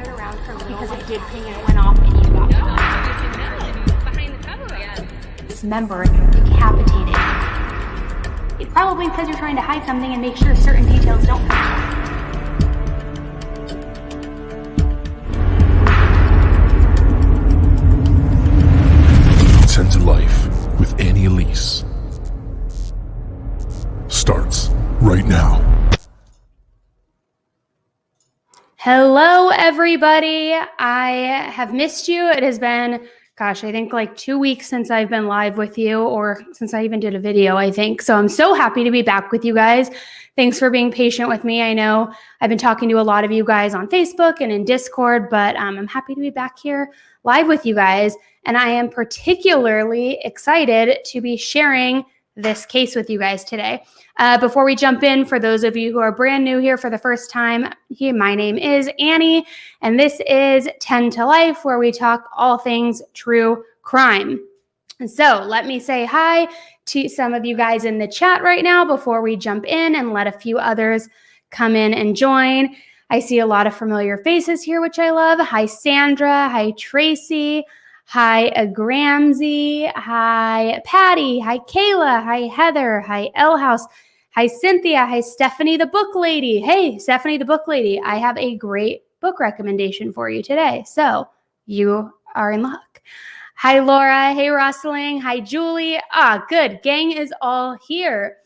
gathered around for because it did ping and it went off and you got behind the cover, yeah. Dismembered, decapitated. It's probably because you're trying to hide something and make sure certain details don't come out. Sent to Life with Elise starts right now. Hello, everybody. I have missed you. It has been, I think like 2 weeks since I've been live with you, or since I even did a video, I think. So I'm so happy to be back with you guys. Thanks for being patient with me. I know I've been talking to a lot of you guys on Facebook and in Discord, but I'm happy to be back here live with you guys. And I am particularly excited to be sharing this case with you guys today. Before we jump in, for those of you who are brand new here for the first time, my name is Annie, and this is 10 to Life, where we talk all things true crime. And so let me say hi to some of you guys in the chat right now before we jump in and let a few others come in and join. I see a lot of familiar faces here, which I love. Hi, Sandra. Hi, Tracy. Hi, Agramsey. Hi, Patty. Hi, Kayla. Hi, Heather. Hi, L House. Hi, Cynthia. Hi, Stephanie the Book Lady. Hey, Stephanie the Book Lady. I have a great book recommendation for you today, so you are in luck. Hi, Laura. Hey, Rustling. Hi, Julie. Good. Gang is all here.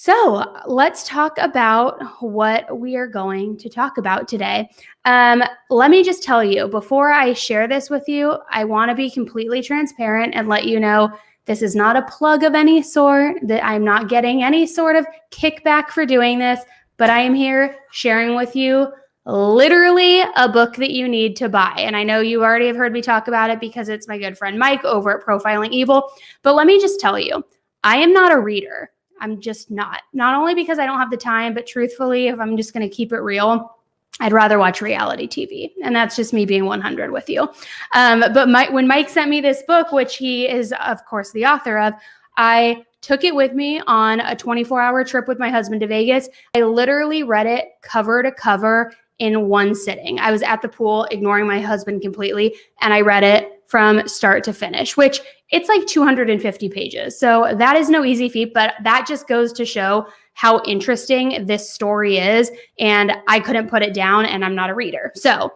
So let's talk about what we are going to talk about today. Let me just tell you, before I share this with you, I want to be completely transparent and let you know this is not a plug of any sort, that I'm not getting any sort of kickback for doing this, but I am here sharing with you literally a book that you need to buy. And I know you already have heard me talk about it because it's my good friend Mike over at Profiling Evil. But let me just tell you, I am not a reader. I'm just not. Not only because I don't have the time, but truthfully, if I'm just going to keep it real, I'd rather watch reality TV. And that's just me being 100 with you. But when Mike sent me this book, which he is, of course, the author of, I took it with me on a 24-hour trip with my husband to Vegas. I literally read it cover to cover in one sitting. I was at the pool, ignoring my husband completely, and I read it from start to finish, which it's like 250 pages. So that is no easy feat, but that just goes to show how interesting this story is. And I couldn't put it down, and I'm not a reader. So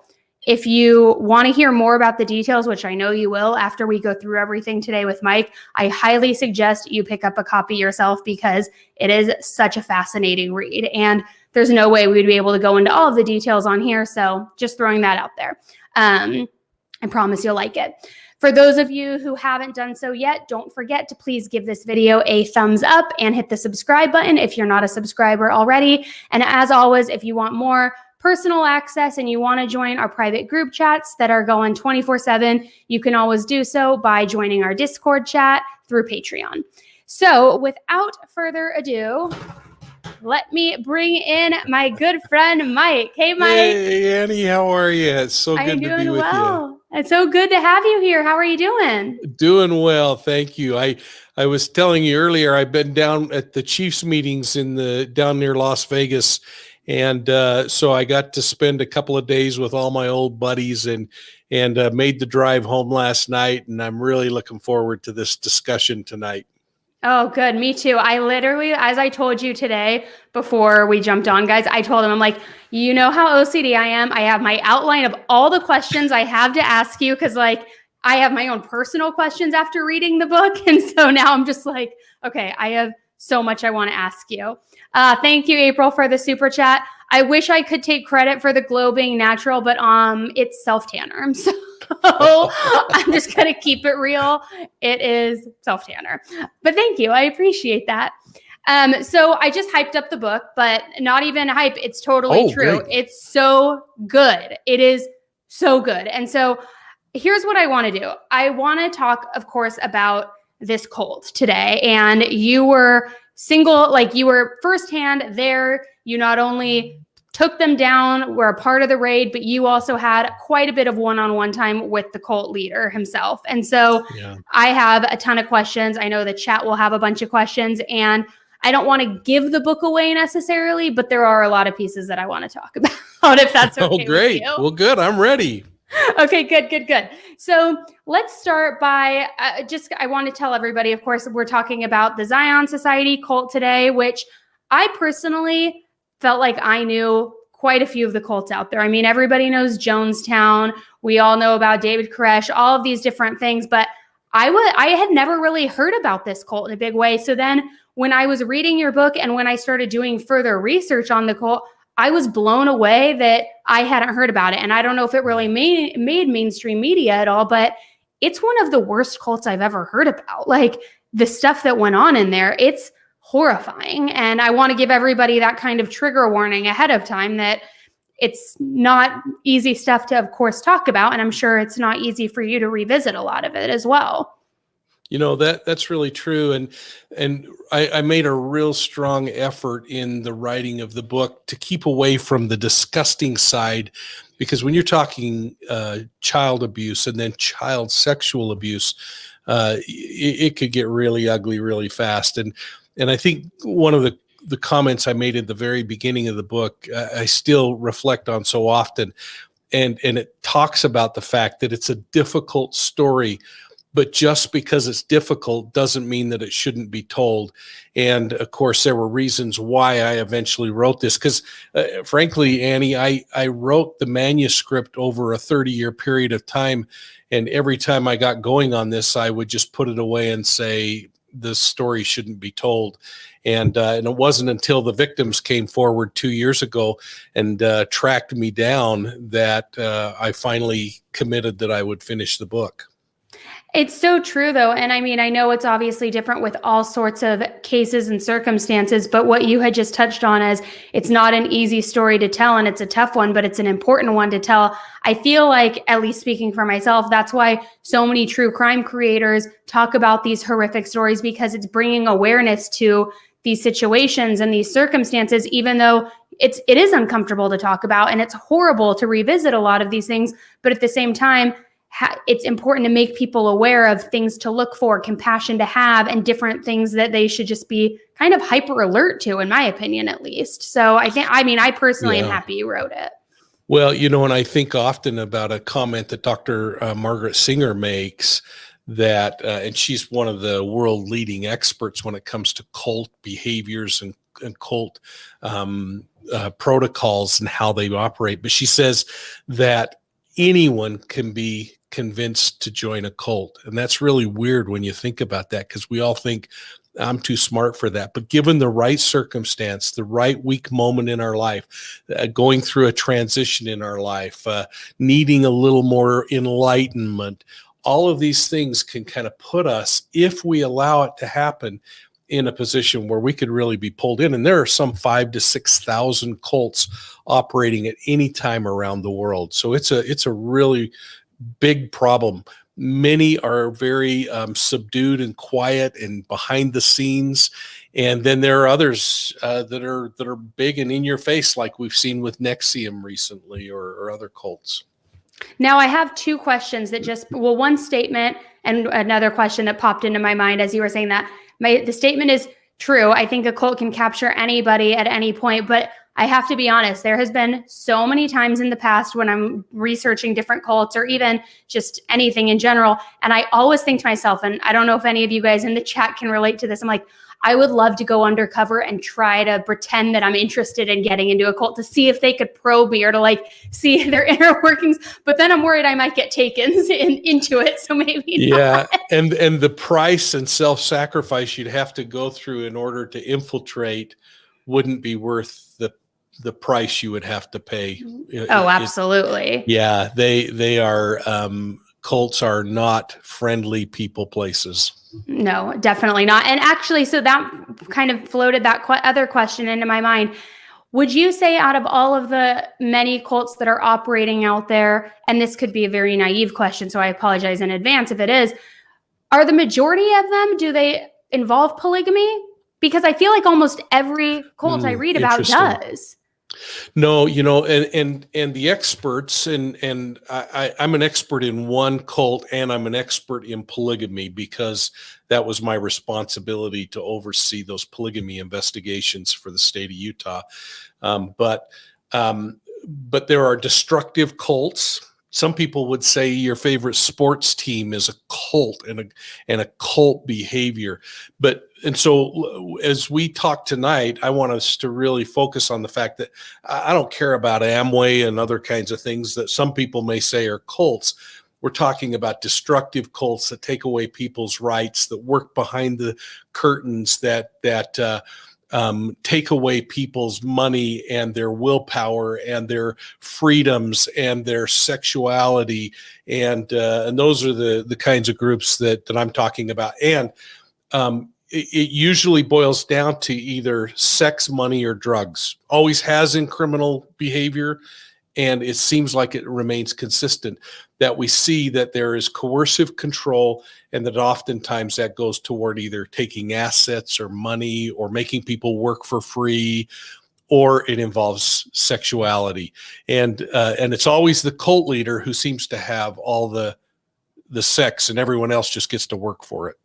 if you want to hear more about the details, which I know you will after we go through everything today with Mike, I highly suggest you pick up a copy yourself because it is such a fascinating read. And there's no way we'd be able to go into all of the details on here. So just throwing that out there. I promise you'll like it. For those of you who haven't done so yet, don't forget to please give this video a thumbs up and hit the subscribe button if you're not a subscriber already. And as always, if you want more personal access and you want to join our private group chats that are going 24/7, you can always do so by joining our Discord chat through Patreon. So without further ado, let me bring in my good friend, Mike. Hey, Mike. Hey, Annie, how are you? It's so good to be with you. It's so good to have you here. How are you doing? Doing well, thank you. I was telling you earlier, I've been down at the Chiefs meetings down near Las Vegas, and so I got to spend a couple of days with all my old buddies and made the drive home last night, and I'm really looking forward to this discussion tonight. Oh, good. Me too. I literally, as I told you today before we jumped on, guys, I told him, I'm like, you know how OCD I am. I have my outline of all the questions I have to ask you because, like, I have my own personal questions after reading the book. And so now I'm just like, okay, I have so much I want to ask you. Thank you, April, for the super chat. I wish I could take credit for the glow being natural, but it's self-tanner. So I'm just going to keep it real. It is self-tanner. But thank you. I appreciate that. So I just hyped up the book, but not even hype. It's totally true. Great. It's so good. It is so good. And so here's what I want to do. I want to talk, of course, about this cult today. And you were you were firsthand there. You not only took them down, were a part of the raid, but you also had quite a bit of one-on-one time with the cult leader himself. And so I have a ton of questions. I know the chat will have a bunch of questions, and I don't want to give the book away necessarily, but there are a lot of pieces that I want to talk about, if that's okay. Oh, great. With you. Well, good. I'm ready. Okay, good. So let's start by I want to tell everybody, of course, we're talking about the Zion Society cult today, which I personally felt like I knew quite a few of the cults out there. I mean, everybody knows Jonestown. We all know about David Koresh, all of these different things, but I had never really heard about this cult in a big way. So then when I was reading your book and when I started doing further research on the cult, I was blown away that I hadn't heard about it. And I don't know if it really made mainstream media at all, but it's one of the worst cults I've ever heard about. Like the stuff that went on in there, it's horrifying. And I want to give everybody that kind of trigger warning ahead of time that it's not easy stuff to, of course, talk about. And I'm sure it's not easy for you to revisit a lot of it as well. You know, that's really true. And I made a real strong effort in the writing of the book to keep away from the disgusting side, because when you're talking child abuse and then child sexual abuse, it could get really ugly really fast. And I think one of the comments I made at the very beginning of the book, I still reflect on so often. And it talks about the fact that it's a difficult story, but just because it's difficult doesn't mean that it shouldn't be told. And of course, there were reasons why I eventually wrote this. Because frankly, Annie, I wrote the manuscript over a 30-year period of time. And every time I got going on this, I would just put it away and say, this story shouldn't be told. And it wasn't until the victims came forward 2 years ago and tracked me down that I finally committed that I would finish the book. It's so true, though. And I mean, I know it's obviously different with all sorts of cases and circumstances, but what you had just touched on is it's not an easy story to tell and it's a tough one, but it's an important one to tell. I feel like, at least speaking for myself, that's why so many true crime creators talk about these horrific stories, because it's bringing awareness to these situations and these circumstances, even though it is uncomfortable to talk about and it's horrible to revisit a lot of these things. But at the same time, it's important to make people aware of things to look for, compassion to have, and different things that they should just be kind of hyper alert to, in my opinion, at least. So I personally am happy you wrote it. Well, you know, and I think often about a comment that Dr. Margaret Singer makes that, and she's one of the world leading experts when it comes to cult behaviors and cult protocols and how they operate. But she says that anyone can be convinced to join a cult. And that's really weird when you think about that, because we all think I'm too smart for that. But given the right circumstance, the right weak moment in our life, going through a transition in our life, needing a little more enlightenment, all of these things can kind of put us, if we allow it to happen, in a position where we could really be pulled in. And there are some 5,000 to 6,000 cults operating at any time around the world. So it's a really big problem. Many are very subdued and quiet and behind the scenes. And then there are others that are big and in your face, like we've seen with Nexium recently or other cults. Now I have two questions that one statement and another question that popped into my mind as you were saying that. The statement is true. I think a cult can capture anybody at any point, but I have to be honest, there has been so many times in the past when I'm researching different cults or even just anything in general, and I always think to myself, and I don't know if any of you guys in the chat can relate to this, I'm like, I would love to go undercover and try to pretend that I'm interested in getting into a cult to see if they could probe me or to like see their inner workings. But then I'm worried I might get taken into it. So maybe yeah. not. And the price and self-sacrifice you'd have to go through in order to infiltrate wouldn't be worth the price you would have to pay. Oh, absolutely. They are, cults are not friendly people places. No, definitely not. And actually, so that kind of floated that other question into my mind. Would you say out of all of the many cults that are operating out there, and this could be a very naive question, so I apologize in advance if it is, are the majority of them, do they involve polygamy? Because I feel like almost every cult I read about does. No, and the experts, and I'm an expert in one cult, and I'm an expert in polygamy because that was my responsibility to oversee those polygamy investigations for the state of Utah. Um, but um, but there are destructive cults. Some people would say your favorite sports team is a cult and a cult behavior. And so as we talk tonight, I want us to really focus on the fact that I don't care about Amway and other kinds of things that some people may say are cults. We're talking about destructive cults that take away people's rights, that work behind the curtains, that take away people's money and their willpower and their freedoms and their sexuality, and those are the kinds of groups that I'm talking about. And it usually boils down to either sex, money, or drugs. Always has in criminal behavior, and it seems like it remains consistent, that we see that there is coercive control, and that oftentimes that goes toward either taking assets or money or making people work for free, or it involves sexuality. And it's always the cult leader who seems to have all the sex, and everyone else just gets to work for it.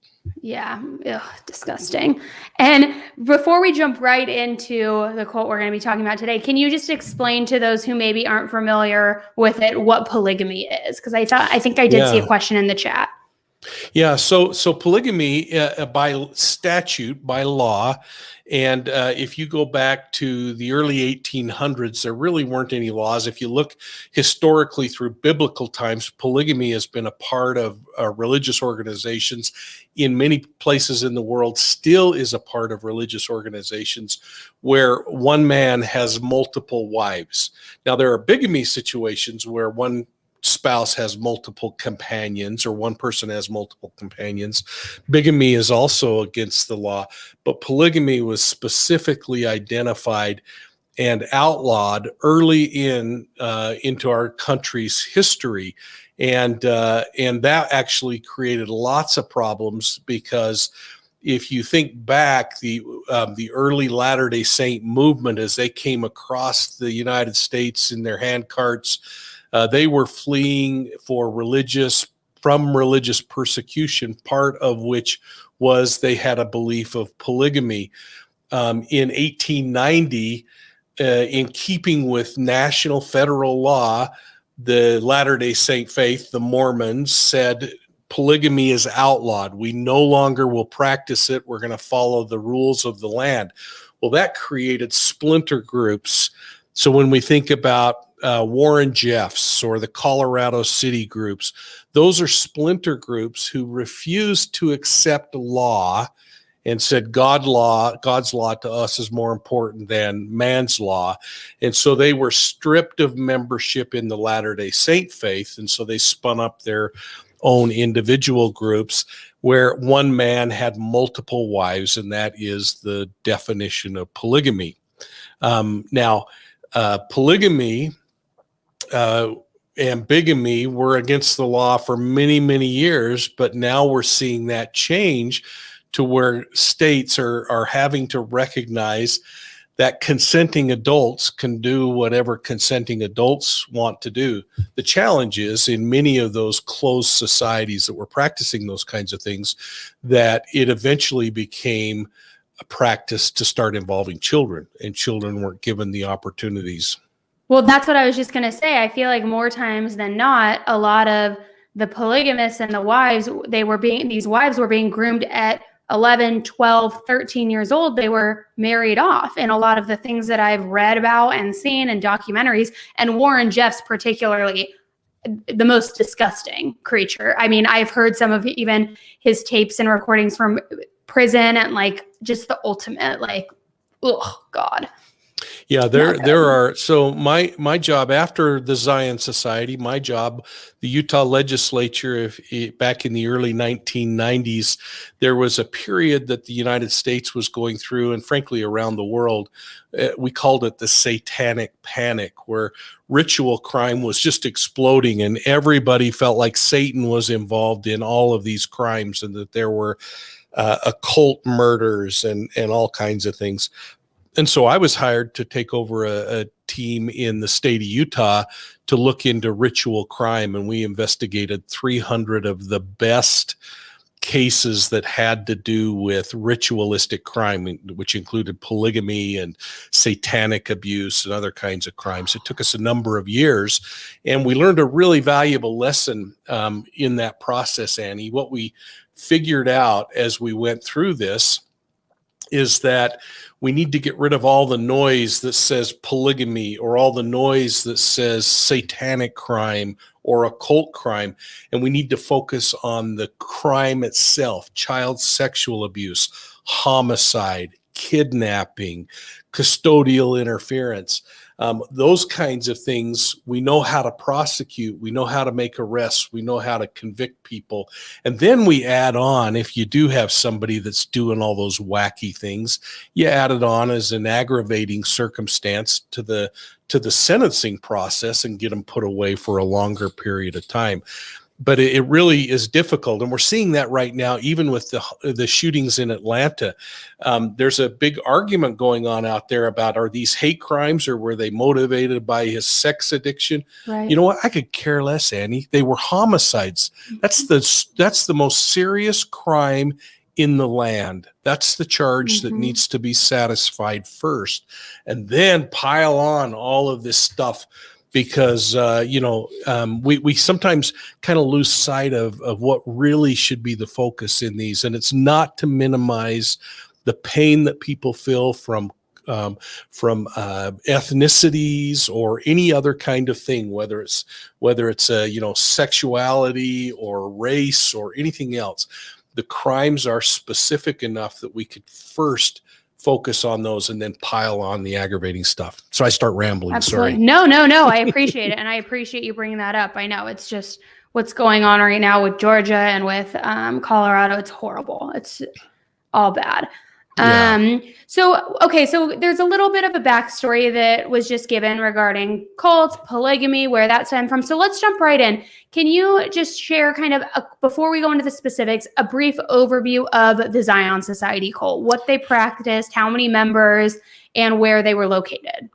Yeah, ugh, disgusting. And before we jump right into the cult we're going to be talking about today, can you just explain to those who maybe aren't familiar with it what polygamy is? Because I think I did see a question in the chat. Yeah, so polygamy by statute, by law, and if you go back to the early 1800s, there really weren't any laws. If you look historically through biblical times, polygamy has been a part of religious organizations in many places in the world, still is a part of religious organizations where one man has multiple wives. Now, there are bigamy situations where one spouse has multiple companions, or one person has multiple companions. Bigamy is also against the law, but polygamy was specifically identified and outlawed early into our country's history, and that actually created lots of problems, because if you think back, the early Latter-day Saint movement, as they came across the United States in their handcarts, they were fleeing from religious persecution, part of which was they had a belief of polygamy. In 1890, in keeping with national federal law, the Latter-day Saint faith, the Mormons, said polygamy is outlawed. We no longer will practice it. We're going to follow the rules of the land. Well, that created splinter groups. So when we think about Warren Jeffs or the Colorado City groups, those are splinter groups who refused to accept law and said God's law to us is more important than man's law. And so they were stripped of membership in the Latter-day Saint faith. And so they spun up their own individual groups where one man had multiple wives, and that is the definition of polygamy. Polygamy and bigamy were against the law for many, many years, but now we're seeing that change to where states are having to recognize that consenting adults can do whatever consenting adults want to do. The challenge is, in many of those closed societies that were practicing those kinds of things, that it eventually became a practice to start involving children, and children weren't given the opportunities. Well, that's what I was just going to say. I feel like more times than not, a lot of the polygamists and the wives, these wives were being groomed at 11, 12, 13 years old. They were married off. And a lot of the things that I've read about and seen in documentaries, and Warren Jeffs particularly, the most disgusting creature. I mean, I've heard some of even his tapes and recordings from prison, and like just the ultimate, like, oh God. Yeah, there are. So my job after the Zion Society, the Utah legislature, back in the early 1990s, there was a period that the United States was going through, and frankly around the world. We called it the satanic panic, where ritual crime was just exploding, and everybody felt like Satan was involved in all of these crimes, and that there were occult murders and all kinds of things. And so I was hired to take over a team in the state of Utah to look into ritual crime. And we investigated 300 of the best cases that had to do with ritualistic crime, which included polygamy and satanic abuse and other kinds of crimes. It took us a number of years, and we learned a really valuable lesson in that process, Annie. What we figured out as we went through this is that we need to get rid of all the noise that says polygamy, or all the noise that says satanic crime or occult crime. And we need to focus on the crime itself: child sexual abuse, homicide, kidnapping, custodial interference. Those kinds of things, we know how to prosecute, we know how to make arrests, we know how to convict people. And then we add on, if you do have somebody that's doing all those wacky things, you add it on as an aggravating circumstance to the sentencing process and get them put away for a longer period of time. But it really is difficult. And we're seeing that right now, even with the shootings in Atlanta. There's a big argument going on out there about, are these hate crimes, or were they motivated by his sex addiction? Right. You know what? I could care less, Annie. They were homicides. That's the most serious crime in the land. That's the charge that needs to be satisfied first. And then pile on all of this stuff, because we sometimes kind of lose sight of what really should be the focus in these. And it's not to minimize the pain that people feel from ethnicities or any other kind of thing, whether it's sexuality or race or anything else. The crimes are specific enough that we could first focus on those and then pile on the aggravating stuff. So I start rambling. Absolutely. Sorry. No. I appreciate it. And I appreciate you bringing that up. I know it's just what's going on right now with Georgia and with Colorado. It's horrible. It's all bad. Yeah. So there's a little bit of a backstory that was just given regarding cults, polygamy, where that stemmed from. So let's jump right in. Can you just share before we go into the specifics, a brief overview of the Zion Society cult, what they practiced, how many members, and where they were located?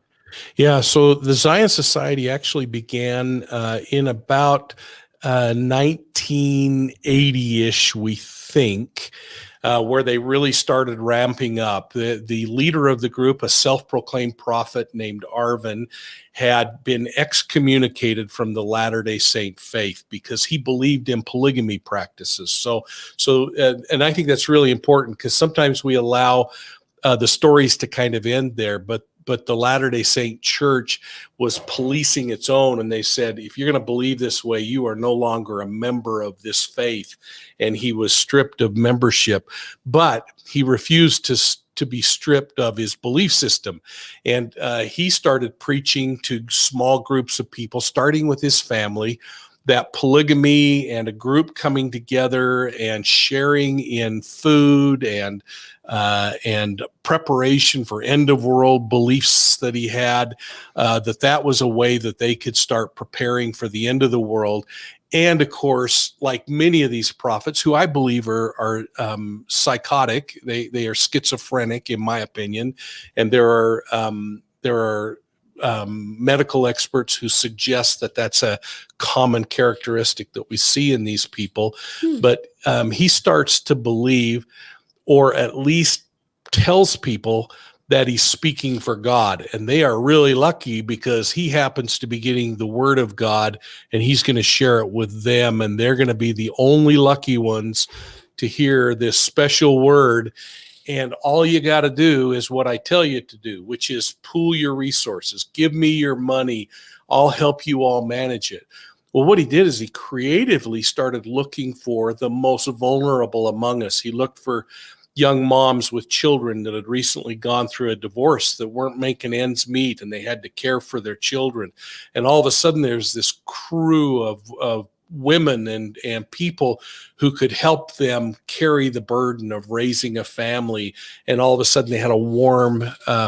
Yeah. So the Zion Society actually began in about 1980-ish, we think. Where they really started ramping up. The leader of the group, a self-proclaimed prophet named Arvin, had been excommunicated from the Latter-day Saint faith because he believed in polygamy practices. So, and I think that's really important, because sometimes we allow the stories to kind of end there, but the Latter-day Saint Church was policing its own, and they said, if you're going to believe this way, you are no longer a member of this faith. And he was stripped of membership, but he refused to be stripped of his belief system. And he started preaching to small groups of people, starting with his family, that polygamy and a group coming together and sharing in food and preparation for end of world beliefs that he had, that was a way that they could start preparing for the end of the world. And of course, like many of these prophets, who I believe are psychotic, they are schizophrenic, in my opinion, and there are medical experts who suggest that that's a common characteristic that we see in these people. But he starts to believe, or at least tells people, that he's speaking for God. And they are really lucky, because he happens to be getting the word of God, and he's going to share it with them. And they're going to be the only lucky ones to hear this special word. And all you got to do is what I tell you to do, which is pool your resources. Give me your money. I'll help you all manage it. Well, what he did is he creatively started looking for the most vulnerable among us. He looked for young moms with children that had recently gone through a divorce, that weren't making ends meet, and they had to care for their children. And all of a sudden, there's this crew of women and people who could help them carry the burden of raising a family. And all of a sudden, they had a warm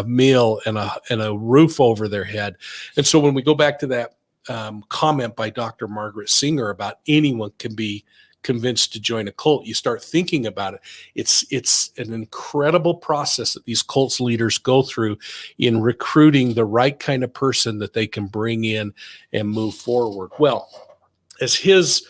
meal and a roof over their head. And so when we go back to that comment by Dr. Margaret Singer about anyone can be convinced to join a cult, you start thinking about it. It's an incredible process that these cult leaders go through in recruiting the right kind of person that they can bring in and move forward. Well, as his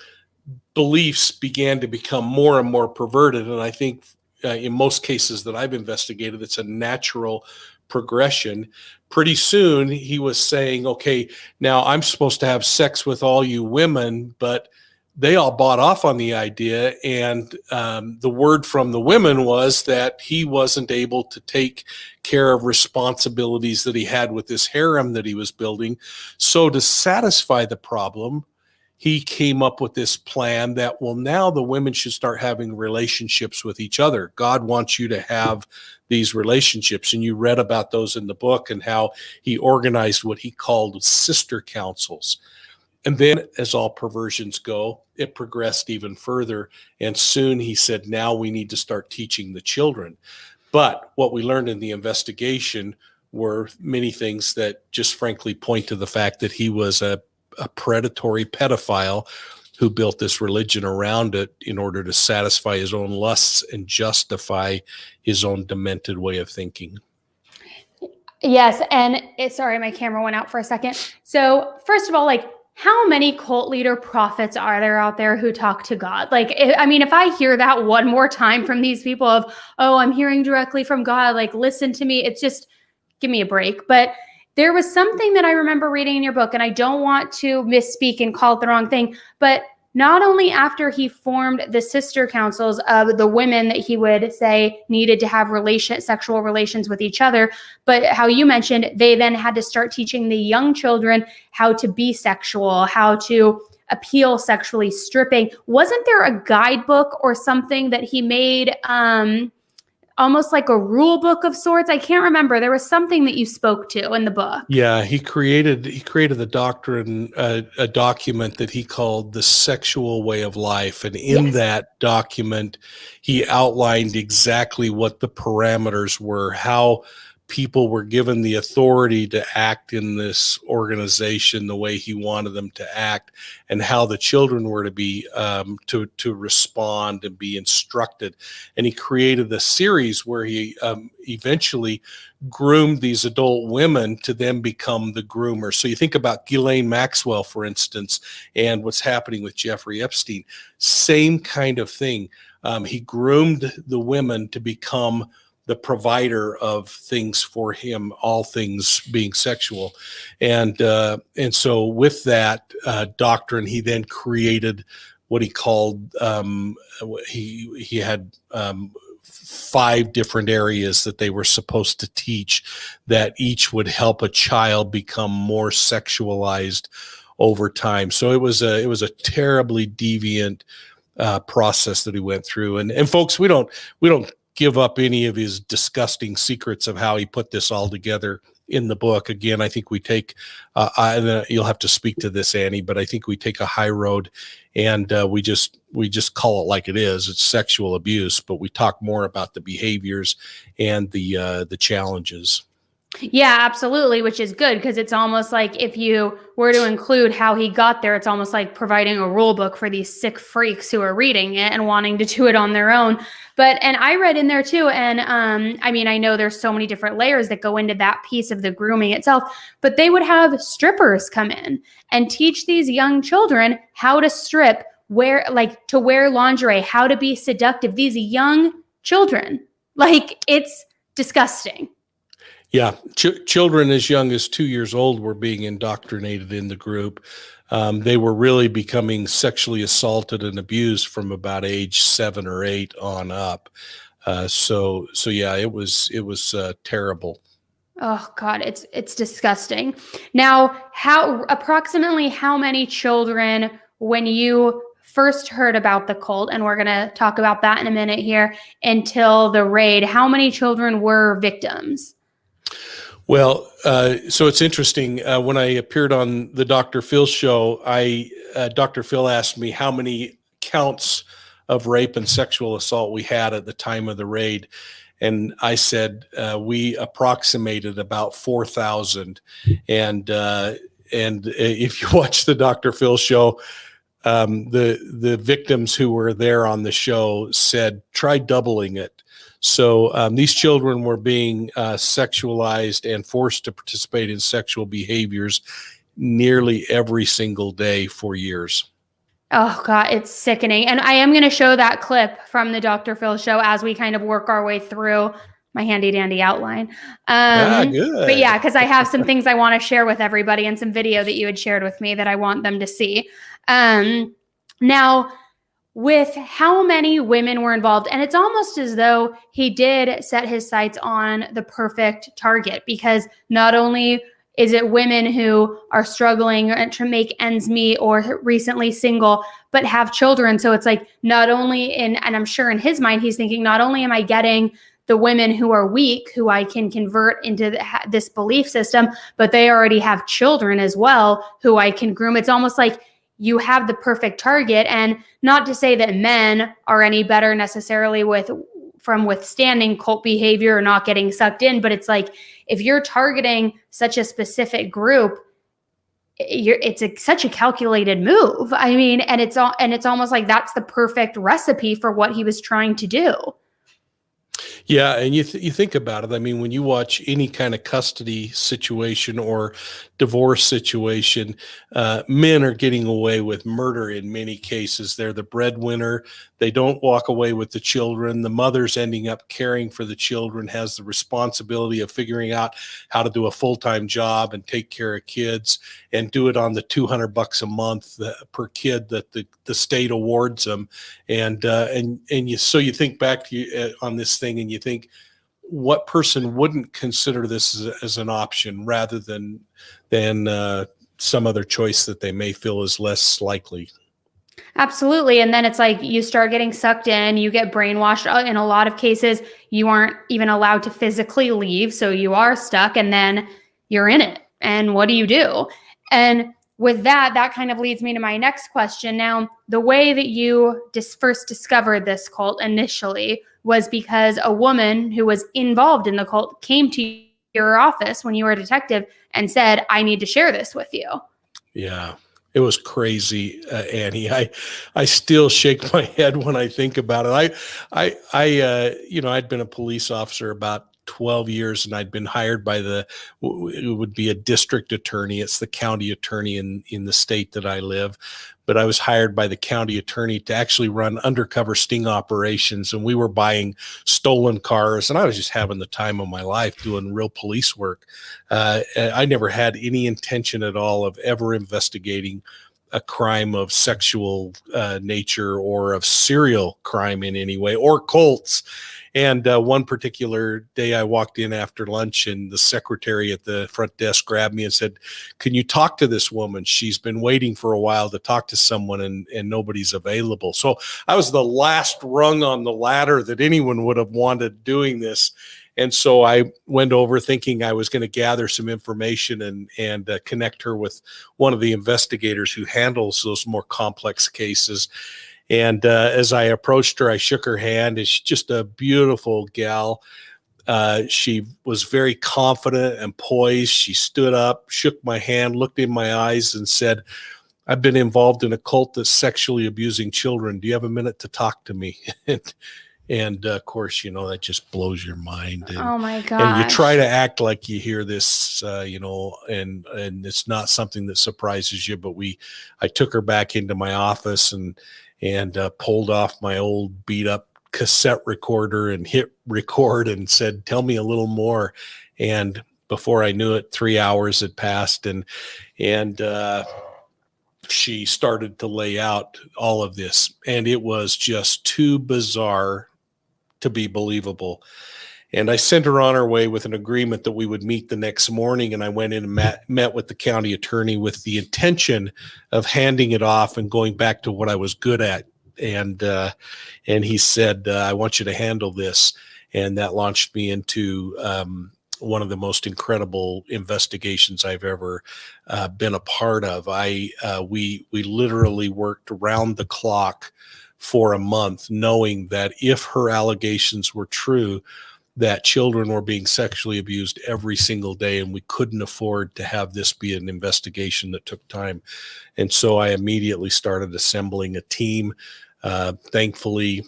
beliefs began to become more and more perverted, and I think in most cases that I've investigated, it's a natural progression. Pretty soon he was saying, okay, now I'm supposed to have sex with all you women, but they all bought off on the idea. And the word from the women was that he wasn't able to take care of responsibilities that he had with this harem that he was building. So to satisfy the problem, he came up with this plan that, well, now the women should start having relationships with each other. God wants you to have these relationships. And you read about those in the book and how he organized what he called sister councils. And then, as all perversions go, it progressed even further. And soon he said, now we need to start teaching the children. But what we learned in the investigation were many things that just frankly point to the fact that he was a predatory pedophile who built this religion around it in order to satisfy his own lusts and justify his own demented way of thinking. Yes. And sorry, my camera went out for a second. So first of all, like, how many cult leader prophets are there out there who talk to God? Like, if I hear that one more time from these people of, oh, I'm hearing directly from God, like, listen to me, it's just, give me a break. But there was something that I remember reading in your book, and I don't want to misspeak and call it the wrong thing, but not only after he formed the sister councils of the women that he would say needed to have sexual relations with each other, but how you mentioned they then had to start teaching the young children how to be sexual, how to appeal sexually, stripping. Wasn't there a guidebook or something that he made almost like a rule book of sorts? I can't remember. There was something that you spoke to in the book. Yeah, he created the doctrine, a document that he called the sexual way of life. And in that document, he outlined exactly what the parameters were, how people were given the authority to act in this organization the way he wanted them to act, and how the children were to be to respond and be instructed. And he created a series where he eventually groomed these adult women to then become the groomers. So you think about Ghislaine Maxwell, for instance, and what's happening with Jeffrey Epstein. Same kind of thing. He groomed the women to become the provider of things for him, all things being sexual. And so with that doctrine, he then created what he called, he had 5 different areas that they were supposed to teach that each would help a child become more sexualized over time. So it was a terribly deviant process that he went through. And folks, we don't give up any of his disgusting secrets of how he put this all together in the book. Again, I think we take, you'll have to speak to this, Annie, but I think we take a high road and we just call it like it is. It's sexual abuse, but we talk more about the behaviors and the challenges. Yeah, absolutely, which is good because it's almost like if you were to include how he got there, it's almost like providing a rule book for these sick freaks who are reading it and wanting to do it on their own. And I read in there too, and I know there's so many different layers that go into that piece of the grooming itself, but they would have strippers come in and teach these young children how to strip, to wear lingerie, how to be seductive. These young children, it's disgusting. Yeah, children as young as 2 years old were being indoctrinated in the group. They were really becoming sexually assaulted and abused from about age 7 or 8 on up. So yeah, it was terrible. Oh God, it's disgusting. Now, approximately how many children, when you first heard about the cult, and we're going to talk about that in a minute here, until the raid, how many children were victims? Well, so it's interesting. When I appeared on the Dr. Phil show, Dr. Phil asked me how many counts of rape and sexual assault we had at the time of the raid. And I said, we approximated about 4,000. And if you watch the Dr. Phil show, the victims who were there on the show said, try doubling it. So these children were being sexualized and forced to participate in sexual behaviors nearly every single day for years. Oh God, it's sickening. And I am going to show that clip from the Dr. Phil show as we kind of work our way through my handy dandy outline. Good. But yeah, because I have some things I want to share with everybody and some video that you had shared with me that I want them to see. Now, with how many women were involved, and it's almost as though he did set his sights on the perfect target, because not only is it women who are struggling to make ends meet or recently single, but have children. So it's like not only and I'm sure in his mind, he's thinking, not only am I getting the women who are weak, who I can convert into this belief system, but they already have children as well, who I can groom. It's almost like you have the perfect target. And not to say that men are any better necessarily from withstanding cult behavior or not getting sucked in, but it's like, if you're targeting such a specific group, it's such a calculated move. I mean, and it's almost like that's the perfect recipe for what he was trying to do. Yeah, and you think about it. I mean, when you watch any kind of custody situation or divorce situation, men are getting away with murder in many cases. They're the breadwinner. They don't walk away with the children. The mother's ending up caring for the children, has the responsibility of figuring out how to do a full-time job and take care of kids and do it on the $200 a month per kid that the state awards them. So you think back to on this thing and you think, what person wouldn't consider this as an option rather than some other choice that they may feel is less likely? Absolutely. And then it's like you start getting sucked in, you get brainwashed. In a lot of cases, you aren't even allowed to physically leave. So you are stuck and then you're in it. And what do you do? And with that kind of leads me to my next question. Now, the way that you first discovered this cult initially was because a woman who was involved in the cult came to your office when you were a detective and said, I need to share this with you. Yeah, it was crazy, Annie. I still shake my head when I think about it. I'd been a police officer about 12 years, and I'd been hired by it would be a district attorney. It's the county attorney in the state that I live. But I was hired by the county attorney to actually run undercover sting operations. And we were buying stolen cars. And I was just having the time of my life doing real police work. I never had any intention at all of ever investigating a crime of sexual nature or of serial crime in any way, or cults. And one particular day I walked in after lunch and the secretary at the front desk grabbed me and said, can you talk to this woman? She's been waiting for a while to talk to someone and nobody's available. So I was the last rung on the ladder that anyone would have wanted doing this. And so I went over thinking I was going to gather some information and connect her with one of the investigators who handles those more complex cases. And as I approached her, I shook her hand, and she's just a beautiful gal. She was very confident and poised. She stood up, shook my hand, looked in my eyes, and said, I've been involved in a cult that's sexually abusing children. Do you have a minute to talk to me? And of course, that just blows your mind. And, oh my God. And you try to act like you hear this, and it's not something that surprises you. But I took her back into my office and pulled off my old beat up cassette recorder and hit record and said, tell me a little more. And before I knew it, 3 hours had passed and she started to lay out all of this, and it was just too bizarre to be believable. And I sent her on her way with an agreement that we would meet the next morning. And I went in and met with the county attorney with the intention of handing it off and going back to what I was good at. And he said, I want you to handle this. And that launched me into one of the most incredible investigations I've ever been a part of. We literally worked around the clock for a month, knowing that if her allegations were true, that children were being sexually abused every single day, and we couldn't afford to have this be an investigation that took time. And so I immediately started assembling a team. Thankfully,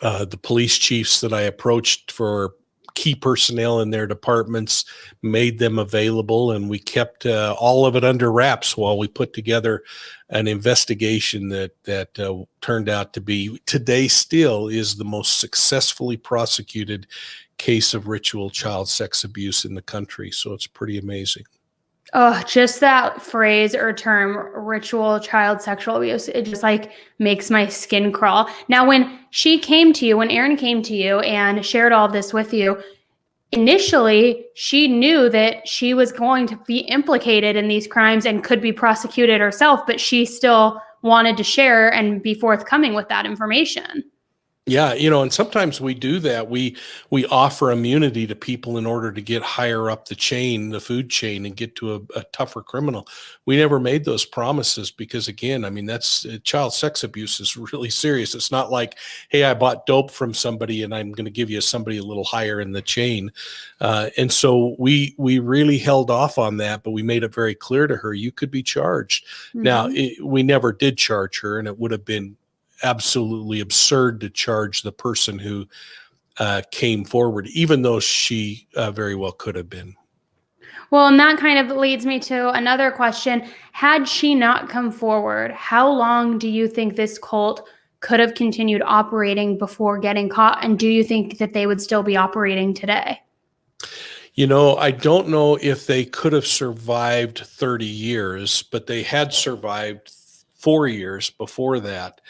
the police chiefs that I approached for key personnel in their departments made them available, and we kept all of it under wraps while we put together an investigation that turned out to be, today still is, the most successfully prosecuted case of ritual child sex abuse in the country. So it's pretty amazing. Oh, just that phrase or term, ritual child sexual abuse, it just like makes my skin crawl. Now, when she came to you, when Erin came to you and shared all this with you, initially she knew that she was going to be implicated in these crimes and could be prosecuted herself, but she still wanted to share and be forthcoming with that information. Yeah, and sometimes we do that. We offer immunity to people in order to get higher up the chain, the food chain, and get to a tougher criminal. We never made those promises because, again, I mean, that's child sex abuse is really serious. It's not like, hey, I bought dope from somebody and I'm going to give you somebody a little higher in the chain. And so we really held off on that, but we made it very clear to her, you could be charged. Mm-hmm. Now, we never did charge her, and it would have been absolutely absurd to charge the person who came forward, even though she very well could have been. Well, and that kind of leads me to another question. Had she not come forward, how long do you think this cult could have continued operating before getting caught? And do you think that they would still be operating today? I don't know if they could have survived 30 years, but they had survived 4 years before that.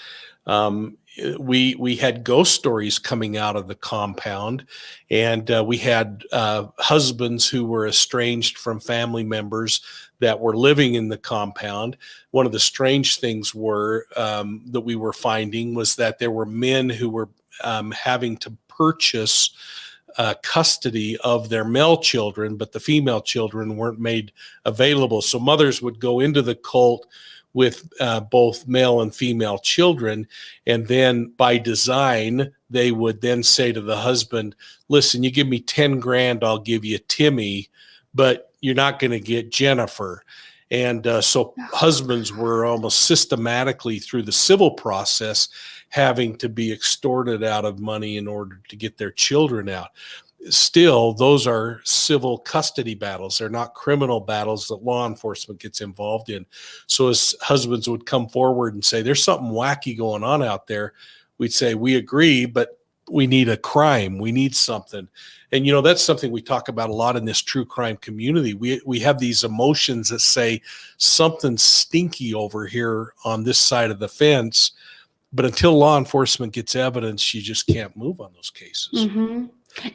We had ghost stories coming out of the compound, and we had husbands who were estranged from family members that were living in the compound. One of the strange things that we were finding was that there were men who were having to purchase custody of their male children, but the female children weren't made available. So mothers would go into the cult with both male and female children. And then by design, they would then say to the husband, listen, you give me 10 grand, I'll give you Timmy, but you're not going to get Jennifer. And so husbands were almost systematically through the civil process having to be extorted out of money in order to get their children out. Still, those are civil custody battles. They're not criminal battles that law enforcement gets involved in. So as husbands would come forward and say, there's something wacky going on out there, we'd say, we agree, but we need a crime. We need something. And, that's something we talk about a lot in this true crime community. We have these emotions that say something's stinky over here on this side of the fence, but until law enforcement gets evidence, you just can't move on those cases. Mm-hmm.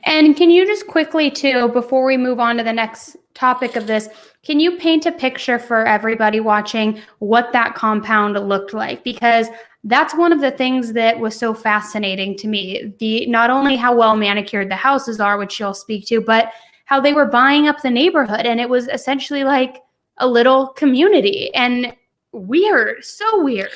And can you just quickly, too, before we move on to the next topic of this, can you paint a picture for everybody watching what that compound looked like? Because that's one of the things that was so fascinating to me. Not only how well manicured the houses are, which you'll speak to, but how they were buying up the neighborhood. And it was essentially like a little community, and weird, so weird.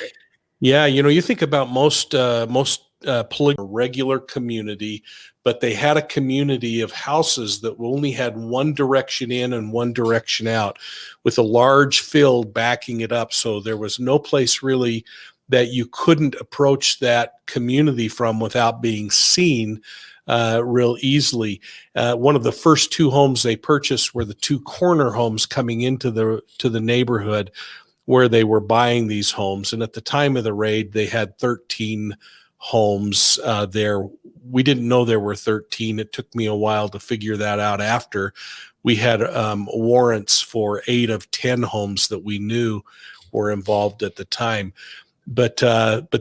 Yeah, you think about most polygamy, regular community, but they had a community of houses that only had one direction in and one direction out, with a large field backing it up. So there was no place really that you couldn't approach that community from without being seen real easily. One of the first two homes they purchased were the two corner homes coming into the neighborhood where they were buying these homes. And at the time of the raid, they had 13 homes there. We didn't know there were 13. It took me a while to figure that out after. We had warrants for 8 of 10 homes that we knew were involved at the time. But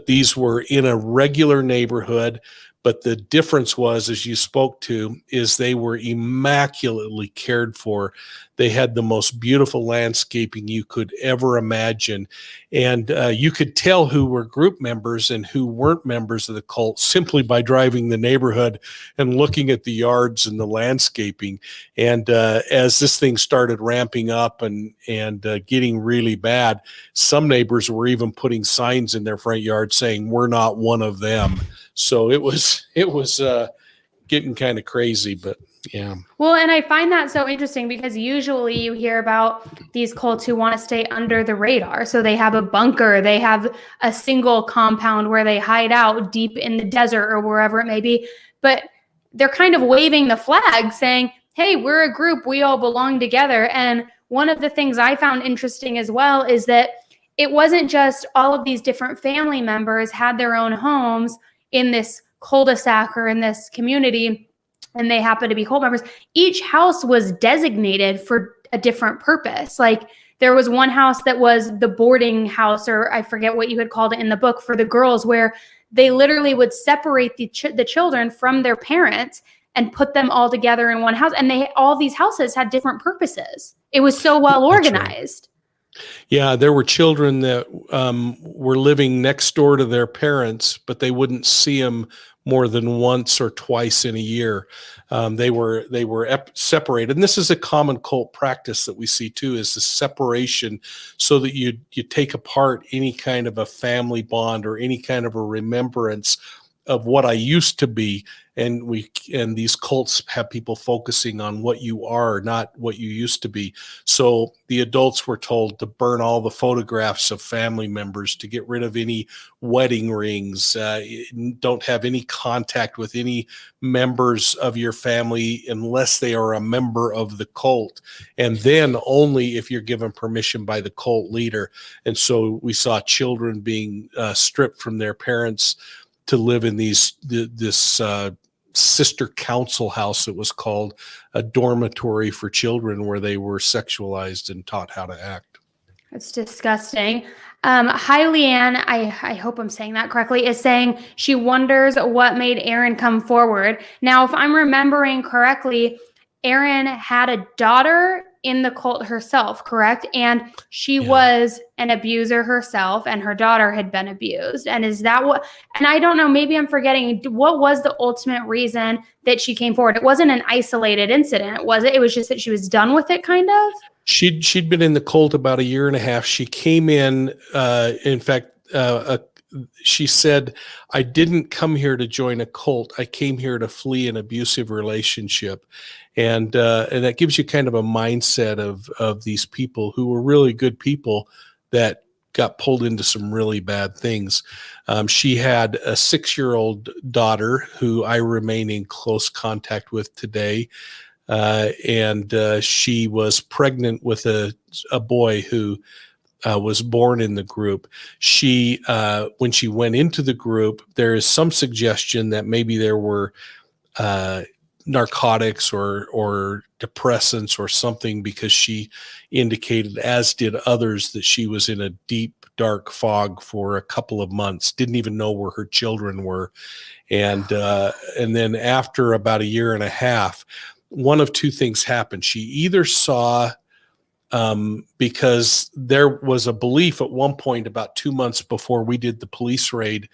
these were in a regular neighborhood. But the difference was, as you spoke to, is they were immaculately cared for. They had the most beautiful landscaping you could ever imagine. And you could tell who were group members and who weren't members of the cult simply by driving the neighborhood and looking at the yards and the landscaping. And as this thing started ramping up and getting really bad, some neighbors were even putting signs in their front yard saying, "We're not one of them." So it was getting kind of crazy, but yeah. Well, and I find that so interesting because usually you hear about these cults who want to stay under the radar. So they have a bunker, they have a single compound where they hide out deep in the desert or wherever it may be. But they're kind of waving the flag saying, hey, we're a group, we all belong together. And one of the things I found interesting as well is that it wasn't just all of these different family members had their own homes in this cul-de-sac or in this community, and they happen to be cult members. Each house was designated for a different purpose. Like there was one house that was the boarding house, or I forget what you had called it in the book, for the girls, where they literally would separate the children from their parents and put them all together in one house. And all these houses had different purposes. It was so well organized. Yeah, there were children that were living next door to their parents, but they wouldn't see them more than once or twice in a year. They were separated, and this is a common cult practice that we see too: is the separation, so that you take apart any kind of a family bond or any kind of a remembrance of what I used to be. And these cults have people focusing on what you are, not what you used to be. So the adults were told to burn all the photographs of family members, to get rid of any wedding rings, don't have any contact with any members of your family unless they are a member of the cult, and then only if you're given permission by the cult leader. And so we saw children being stripped from their parents to live in this sister council house, it was called, a dormitory for children, where they were sexualized and taught how to act. It's disgusting. Hi, Leanne, I hope I'm saying that correctly, is saying she wonders what made Erin come forward. Now, if I'm remembering correctly, Erin had a daughter in the cult herself, correct? And she was an abuser herself, and her daughter had been abused. And is that what, and I don't know, maybe I'm forgetting, what was the ultimate reason that she came forward? It wasn't an isolated incident, was it? It was just that she was done with it, kind of? She'd been in the cult about a year and a half. She came in fact, she said, I didn't come here to join a cult. I came here to flee an abusive relationship. And that gives you kind of a mindset of these people who were really good people that got pulled into some really bad things. She had a 6-year-old daughter who I remain in close contact with today. And she was pregnant with a boy who was born in the group. She, when she went into the group, there is some suggestion that maybe there were narcotics or depressants or something, because she indicated, as did others, that she was in a deep, dark fog for a couple of months, didn't even know where her children were. And then after about a year and a half, one of two things happened. She either saw, because there was a belief at one point about 2 months before we did the police raid,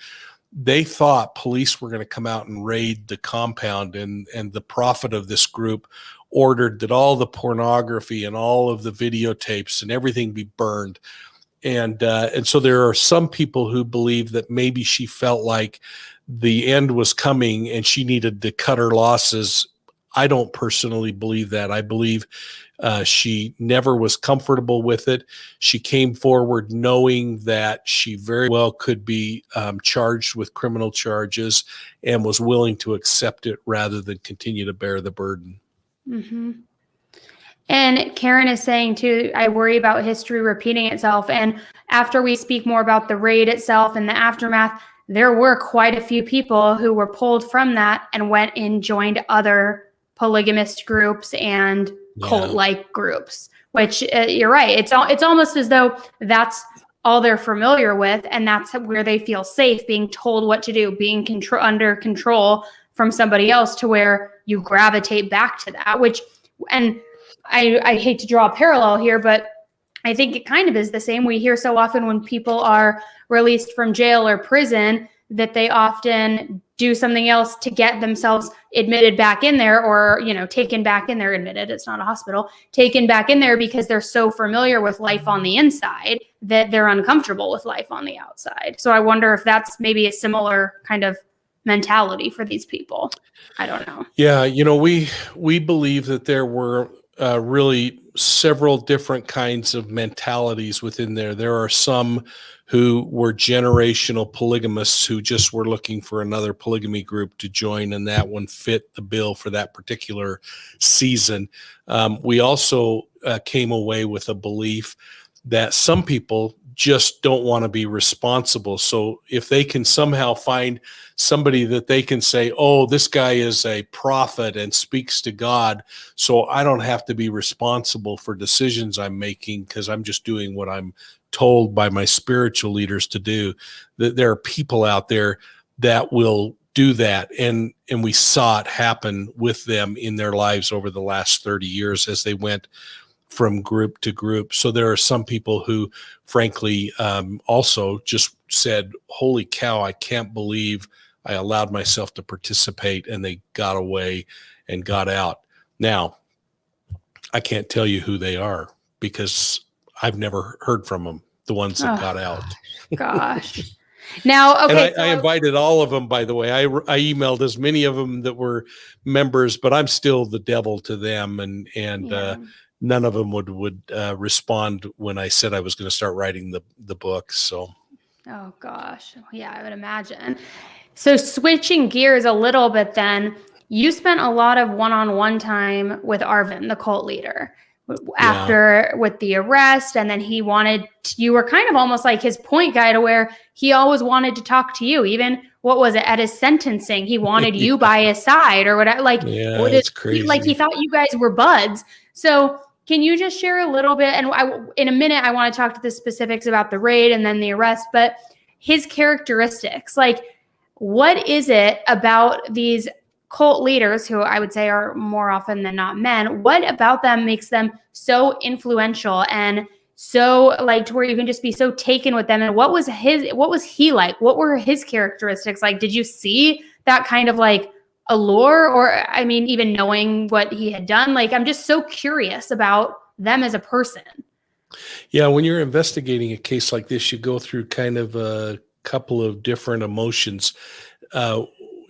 they thought police were going to come out and raid the compound, and the prophet of this group ordered that all the pornography and all of the videotapes and everything be burned. And so there are some people who believe that maybe she felt like the end was coming and she needed to cut her losses. I don't personally believe that. I believe she never was comfortable with it. She came forward knowing that she very well could be charged with criminal charges, and was willing to accept it rather than continue to bear the burden. Mm-hmm. And Karen is saying too, I worry about history repeating itself. And after we speak more about the raid itself and the aftermath, there were quite a few people who were pulled from that and went and joined other polygamist groups and cult-like groups, which you're right. It's almost as though that's all they're familiar with, and that's where they feel safe, being told what to do, being under control from somebody else, to where you gravitate back to that. Which, and I hate to draw a parallel here, but I think it kind of is the same. We hear so often when people are released from jail or prison that they often do something else to get themselves admitted back in there, or, taken back in there. Admitted, it's not a hospital. Taken back in there because they're so familiar with life on the inside that they're uncomfortable with life on the outside. So I wonder if that's maybe a similar kind of mentality for these people. I don't know. Yeah, we believe that there were really several different kinds of mentalities within there. There are some who were generational polygamists who just were looking for another polygamy group to join, and that one fit the bill for that particular season. We also came away with a belief that some people just don't want to be responsible. So if they can somehow find somebody that they can say, oh, this guy is a prophet and speaks to God, so I don't have to be responsible for decisions I'm making because I'm just doing what I'm told by my spiritual leaders to do, that there are people out there that will do that. And we saw it happen with them in their lives over the last 30 years as they went from group to group. So there are some people who, frankly, also just said, holy cow, I can't believe I allowed myself to participate, and they got away and got out. Now, I can't tell you who they are because I've never heard from them, the ones that got out. Gosh. Now, okay. And I invited all of them, by the way. I emailed as many of them that were members, but I'm still the devil to them. And none of them would respond when I said I was going to start writing the book. So, oh gosh, yeah, I would imagine. So switching gears a little bit, then you spent a lot of one-on-one time with Arvin, the cult leader, after with the arrest, and then you were kind of almost like his point guy to where he always wanted to talk to you. Even what was it at his sentencing? He wanted you by his side or whatever. Like, it's crazy. Like he thought you guys were buds. So can you just share a little bit? And in a minute, I want to talk to the specifics about the raid and then the arrest, but his characteristics, like what is it about these cult leaders, who I would say are more often than not men, what about them makes them so influential and so like to where you can just be so taken with them? And what was he like? What were his characteristics like? Did you see that kind of like allure, or I mean, even knowing what he had done? Like, I'm just so curious about them as a person. Yeah, when you're investigating a case like this, you go through kind of a couple of different emotions.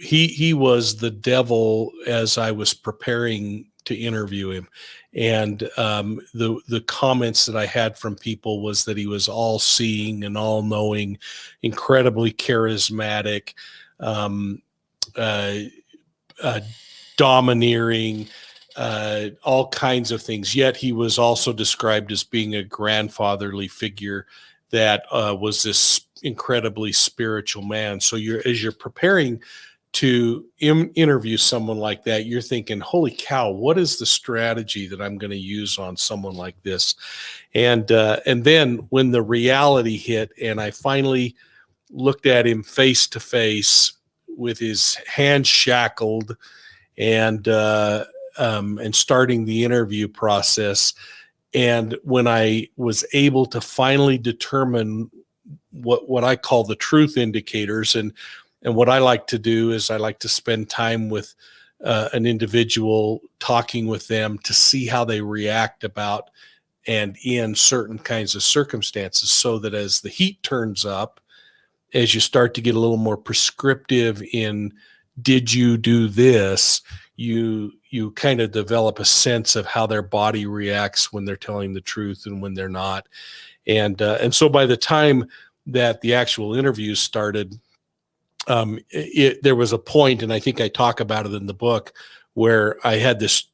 He was the devil as I was preparing to interview him. And the comments that I had from people was that he was all-seeing and all-knowing, incredibly charismatic, domineering, all kinds of things. Yet he was also described as being a grandfatherly figure that was this incredibly spiritual man. So as you're preparing to interview someone like that, you're thinking, holy cow, what is the strategy that I'm going to use on someone like this? And then when the reality hit and I finally looked at him face to face with his hands shackled and starting the interview process, and when I was able to finally determine what I call the truth indicators, and what I like to do is I like to spend time with an individual, talking with them to see how they react about and in certain kinds of circumstances, so that as the heat turns up, as you start to get a little more prescriptive in, did you do this? You kind of develop a sense of how their body reacts when they're telling the truth and when they're not. And so by the time that the actual interviews started, there was a point, and I think I talk about it in the book, where I had this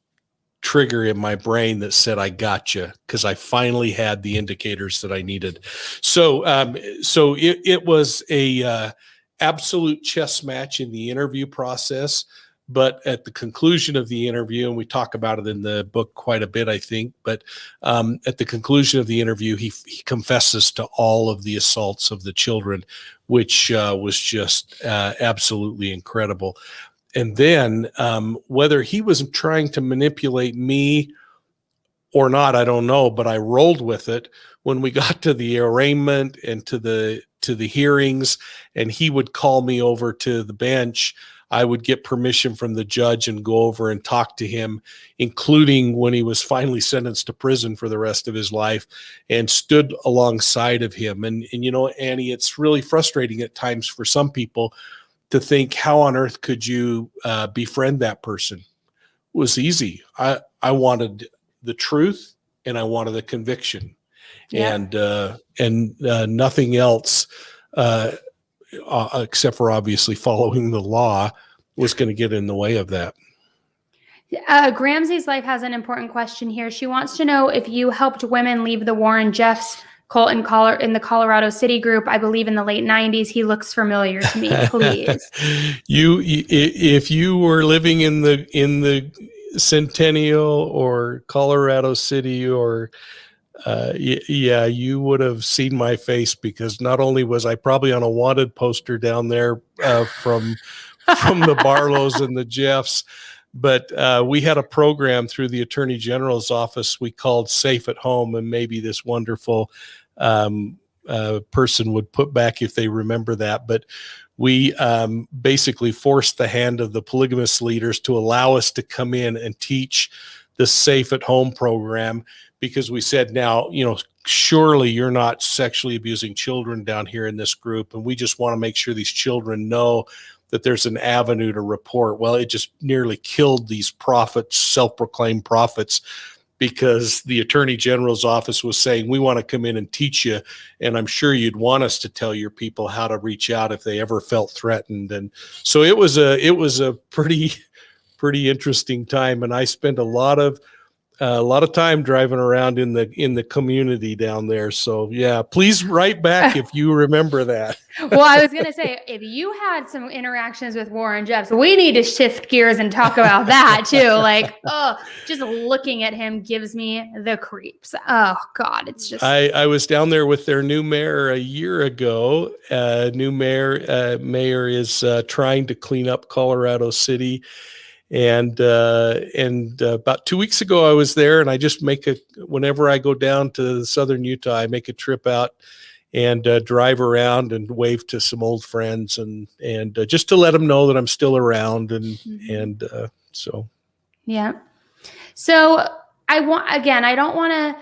trigger in my brain that said, I gotcha, because I finally had the indicators that I needed. So it was a absolute chess match in the interview process. But at the conclusion of the interview, and we talk about it in the book quite a bit, I think, but at the conclusion of the interview, he confesses to all of the assaults of the children, which was just absolutely incredible. And then whether he was trying to manipulate me or not, I don't know, but I rolled with it when we got to the arraignment and to the hearings, and he would call me over to the bench. I would get permission from the judge and go over and talk to him, including when he was finally sentenced to prison for the rest of his life, and stood alongside of him. And you know, Annie, it's really frustrating at times for some people to think, how on earth could you befriend that person? It was easy. I wanted the truth, and I wanted the conviction, and nothing else, except for obviously following the law, was going to get in the way of that. Gramsey's Life has an important question here. She wants to know if you helped women leave the Warren Jeffs cult in the Colorado City group, I believe in the late 90s. He looks familiar to me, please. If you were living in the Centennial or Colorado City, or you would have seen my face, because not only was I probably on a wanted poster down there from the Barlows and the Jeffs, but we had a program through the Attorney General's office we called Safe at Home, and maybe this wonderful person would put back if they remember that. But we basically forced the hand of the polygamous leaders to allow us to come in and teach the Safe at Home program, because we said, now, surely you're not sexually abusing children down here in this group, and we just want to make sure these children know that there's an avenue to report. Well, it just nearly killed these prophets, self-proclaimed prophets, because the Attorney General's office was saying, we want to come in and teach you, and I'm sure you'd want us to tell your people how to reach out if they ever felt threatened. And so it was a pretty interesting time, and I spent a lot of time driving around in the community down there. So yeah, please write back if you remember that. Well, I was going to say, if you had some interactions with Warren Jeffs, we need to shift gears and talk about that too. Like, just looking at him gives me the creeps. Oh God, it's just. I was down there with their new mayor a year ago. New mayor is trying to clean up Colorado City. And about 2 weeks ago, I was there, and I just whenever I go down to southern Utah, I make a trip out and drive around and wave to some old friends, and just to let them know that I'm still around. And so. Yeah. So I don't want to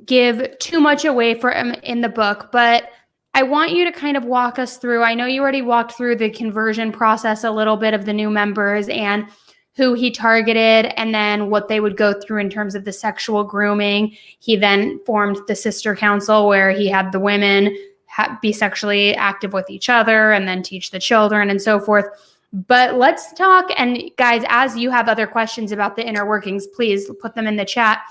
give too much away for him in the book, but I want you to kind of walk us through. I know you already walked through the conversion process a little bit of the new members and who he targeted, and then what they would go through in terms of the sexual grooming. He then formed the sister council where he had the women be sexually active with each other and then teach the children and so forth. But let's talk, and guys, as you have other questions about the inner workings, please put them in the chat.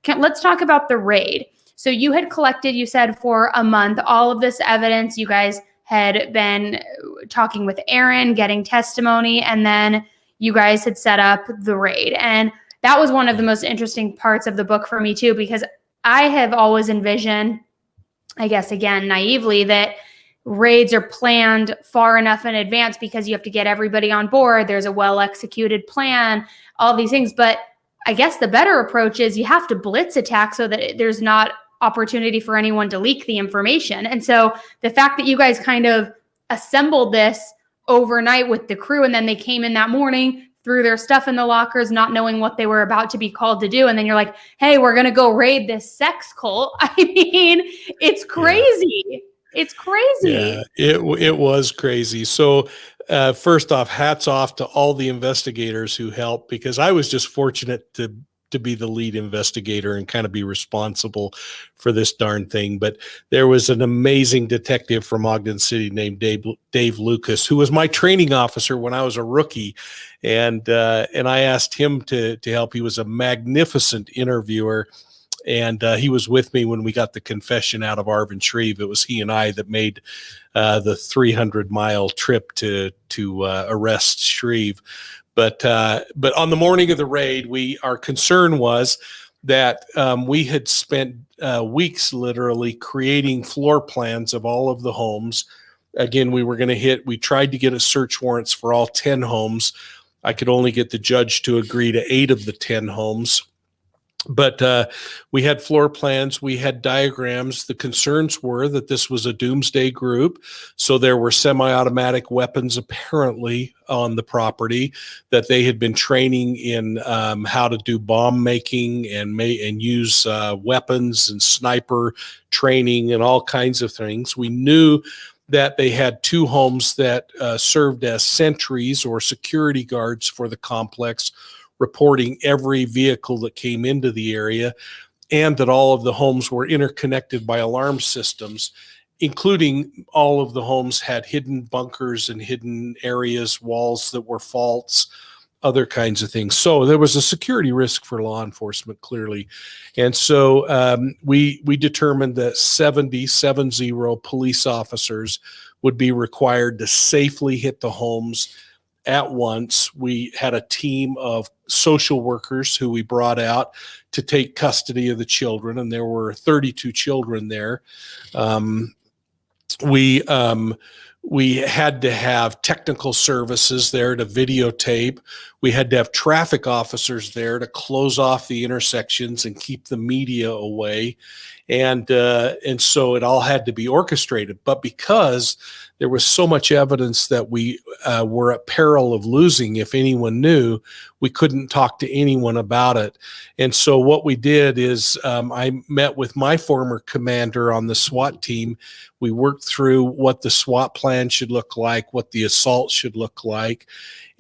Let's talk about the raid. So you had collected, you said, for a month, all of this evidence. You guys had been talking with Erin, getting testimony, and then you guys had set up the raid. And that was one of the most interesting parts of the book for me too, because I have always envisioned, I guess, again, naively, that raids are planned far enough in advance because you have to get everybody on board. There's a well-executed plan, all these things. But I guess the better approach is you have to blitz attack so that there's not opportunity for anyone to leak the information. And so the fact that you guys kind of assembled this overnight with the crew, and then they came in that morning, threw their stuff in the lockers, not knowing what they were about to be called to do. And then you're like, hey, we're going to go raid this sex cult. I mean, it's crazy. Yeah. It's crazy. Yeah, it was crazy. So first off, hats off to all the investigators who helped, because I was just fortunate to be the lead investigator and kind of be responsible for this darn thing. But there was an amazing detective from Ogden City named Dave Lucas, who was my training officer when I was a rookie. And I asked him to help. He was a magnificent interviewer. And he was with me when we got the confession out of Arvin Shreeve. It was he and I that made the 300-mile trip to arrest Shreeve. But on the morning of the raid, our concern was that we had spent weeks literally creating floor plans of all of the homes. Again, we tried to get a search warrants for all 10 homes. I could only get the judge to agree to 8 of the 10 homes. But we had floor plans, we had diagrams. The concerns were that this was a doomsday group. So there were semi-automatic weapons apparently on the property, that they had been training in how to do bomb making and use weapons and sniper training and all kinds of things. We knew that they had 2 homes that served as sentries or security guards for the complex, reporting every vehicle that came into the area, and that all of the homes were interconnected by alarm systems, including all of the homes had hidden bunkers and hidden areas, walls that were faults, other kinds of things. So there was a security risk for law enforcement, clearly. And so we determined that 70 police officers would be required to safely hit the homes at once. We had a team of social workers who we brought out to take custody of the children, and there were 32 children there. We had to have technical services there to videotape. We had to have traffic officers there to close off the intersections and keep the media away. And so it all had to be orchestrated. But because there was so much evidence that we were at peril of losing if anyone knew, we couldn't talk to anyone about it. And so what we did is I met with my former commander on the SWAT team. We worked through what the SWAT plan should look like, what the assault should look like.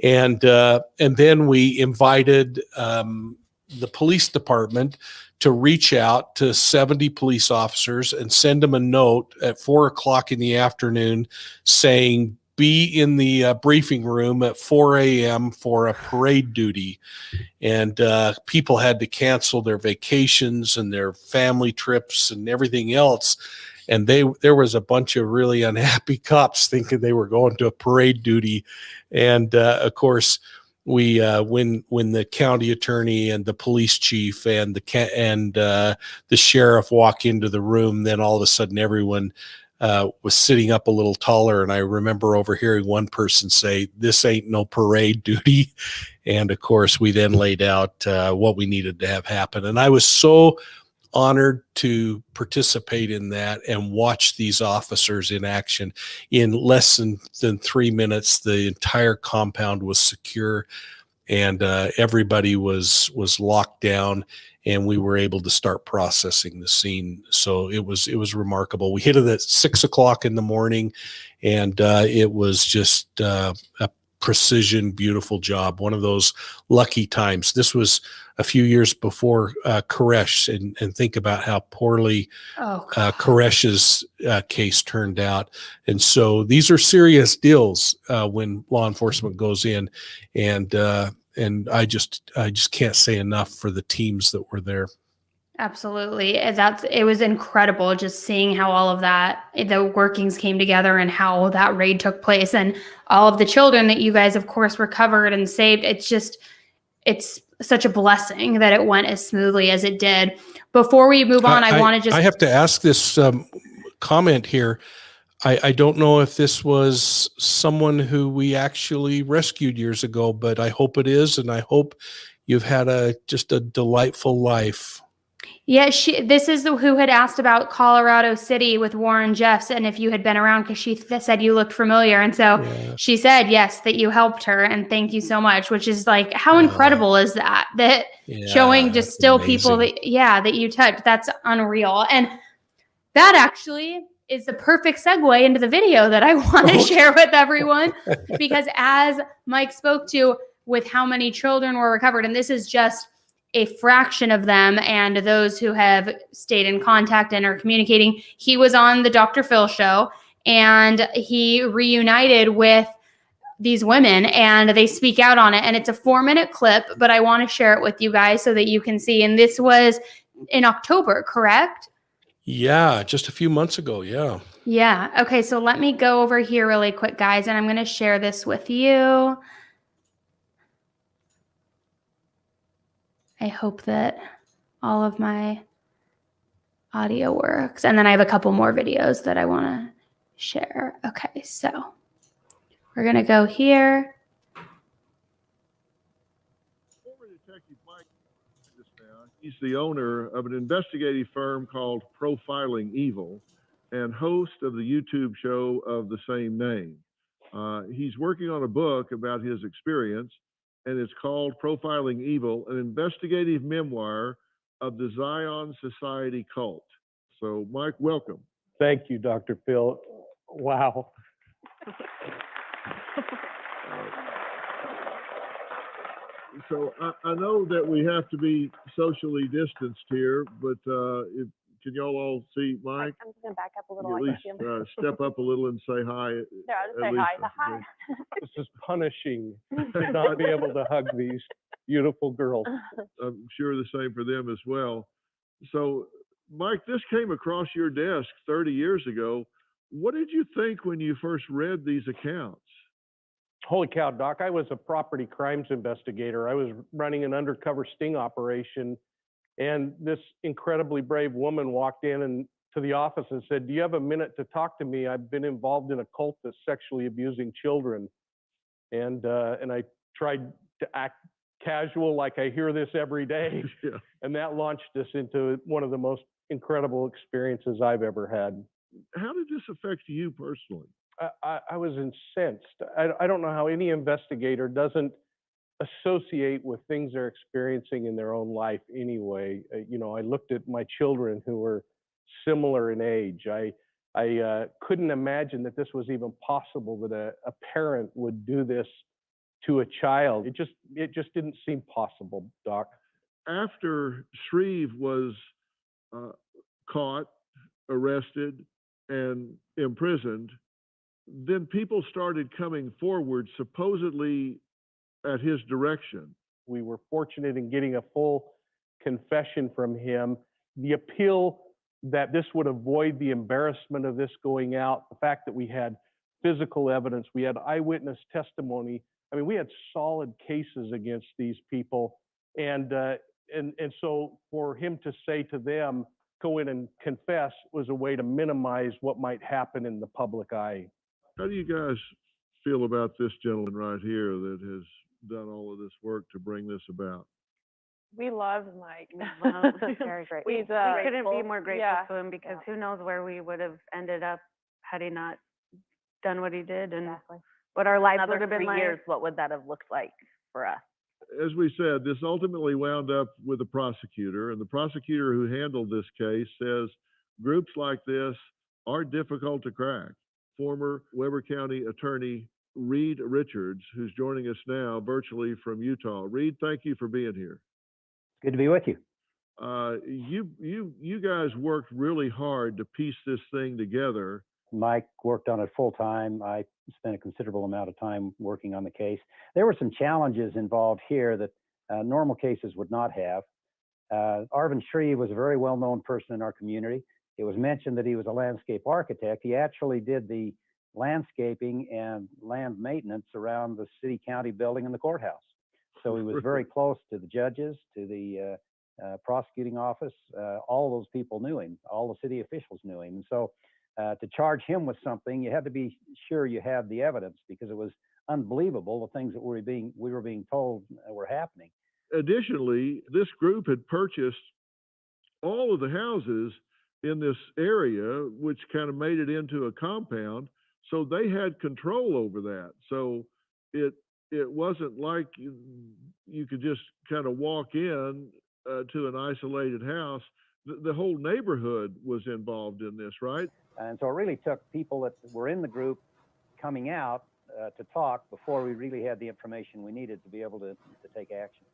And then we invited the police department to reach out to 70 police officers and send them a note at 4:00 in the afternoon saying, be in the briefing room at 4 a.m. for a parade duty. And people had to cancel their vacations and their family trips and everything else. And there was a bunch of really unhappy cops thinking they were going to a parade duty. And of course, we when the county attorney and the police chief and the sheriff walk into the room, then all of a sudden everyone was sitting up a little taller. And I remember overhearing one person say, "This ain't no parade duty." And of course, we then laid out what we needed to have happen. And I was so honored to participate in that and watch these officers in action. In less than 3 minutes, the entire compound was secure, and everybody was locked down, and we were able to start processing the scene. So it was remarkable. We hit it at 6:00 in the morning, and it was just a precision, beautiful job. One of those lucky times. This was a few years before Koresh, and think about how poorly Koresh's case turned out. And so these are serious deals when law enforcement goes in, and I just can't say enough for the teams that were there. Absolutely. It was incredible just seeing how all of that, the workings came together and how that raid took place, and all of the children that you guys, of course, recovered and saved. It's such a blessing that it went as smoothly as it did. Before we move on, I have to ask this comment here. I don't know if this was someone who we actually rescued years ago, but I hope it is, and I hope you've had just a delightful life. Yeah, this is who had asked about Colorado City with Warren Jeffs, and if you had been around, because she said you looked familiar. And so she said, yes, that you helped her, and thank you so much, which is like, how incredible is that? That showing just still amazing people that you touched. That's unreal. And that actually is the perfect segue into the video that I want to share with everyone, because as Mike spoke to, with how many children were recovered, and this is just a fraction of them, and those who have stayed in contact and are communicating. He was on the Dr. Phil show, and he reunited with these women, and they speak out on it. And it's a 4-minute clip, but I want to share it with you guys so that you can see. And this was in October, correct? Yeah, just a few months ago. Yeah. Yeah. Okay. So let me go over here really quick, guys, and I'm going to share this with you. I hope that all of my audio works. And then I have a couple more videos that I want to share. Okay, so we're going to go here. Former Detective Mike, he's the owner of an investigative firm called Profiling Evil and host of the YouTube show of the same name. He's working on a book about his experience, and it's called Profiling Evil, an investigative memoir of the Zion Society cult. So, Mike, welcome. Thank you, Dr. Phil. Wow. So I know that we have to be socially distanced here, but can y'all all see Mike? I'm just gonna back up a little. You at least step up a little and say hi. No, I'll just say Elise. hi. Hi. This is punishing to not be able to hug these beautiful girls. I'm sure the same for them as well. So, Mike, this came across your desk 30 years ago. What did you think when you first read these accounts? Holy cow, Doc, I was a property crimes investigator. I was running an undercover sting operation, and this incredibly brave woman walked in to the office and said, "Do you have a minute to talk to me? I've been involved in a cult that's sexually abusing children." And I tried to act casual, like I hear this every day. Yeah. And that launched us into one of the most incredible experiences I've ever had. How did this affect you personally? I was incensed. I don't know how any investigator doesn't associate with things they're experiencing in their own life anyway. I looked at my children who were similar in age. I couldn't imagine that this was even possible, that a parent would do this to a child. It just didn't seem possible, Doc. After Shreeve was caught, arrested, and imprisoned, then people started coming forward, supposedly at his direction. We were fortunate in getting a full confession from him. The appeal that this would avoid the embarrassment of this going out, the fact that we had physical evidence, we had eyewitness testimony. I mean, we had solid cases against these people. And so for him to say to them, go in and confess, was a way to minimize what might happen in the public eye. How do you guys feel about this gentleman right here that has done all of this work to bring this about? We love Mike. Very great. We We couldn't be grateful. more grateful Yeah. to him because who knows where we would have ended up had he not done what he did and Exactly. what our lives Another would have been 3 like. years, what would that have looked like for us? As we said, this ultimately wound up with a prosecutor, and the prosecutor who handled this case says groups like this are difficult to crack. Former Weber County Attorney Reed Richards, who's joining us now virtually from Utah. Reed, thank you for being here. Good to be with you. You guys worked really hard to piece this thing together. Mike worked on it full time. I spent a considerable amount of time working on the case. There were some challenges involved here that normal cases would not have. Arvin Shreeve was a very well-known person in our community. It was mentioned that he was a landscape architect. He actually did the landscaping and land maintenance around the city county building and the courthouse. So he was very close to the judges, to the prosecuting office. All those people knew him. All the city officials knew him. And so to charge him with something, you had to be sure you had the evidence, because it was unbelievable the things that we were being told were happening. Additionally, this group had purchased all of the houses in this area, which kind of made it into a compound. So they had control over that. So it wasn't like you could just kind of walk in to an isolated house. The whole neighborhood was involved in this, right? And so it really took people that were in the group coming out to talk before we really had the information we needed to be able to take action.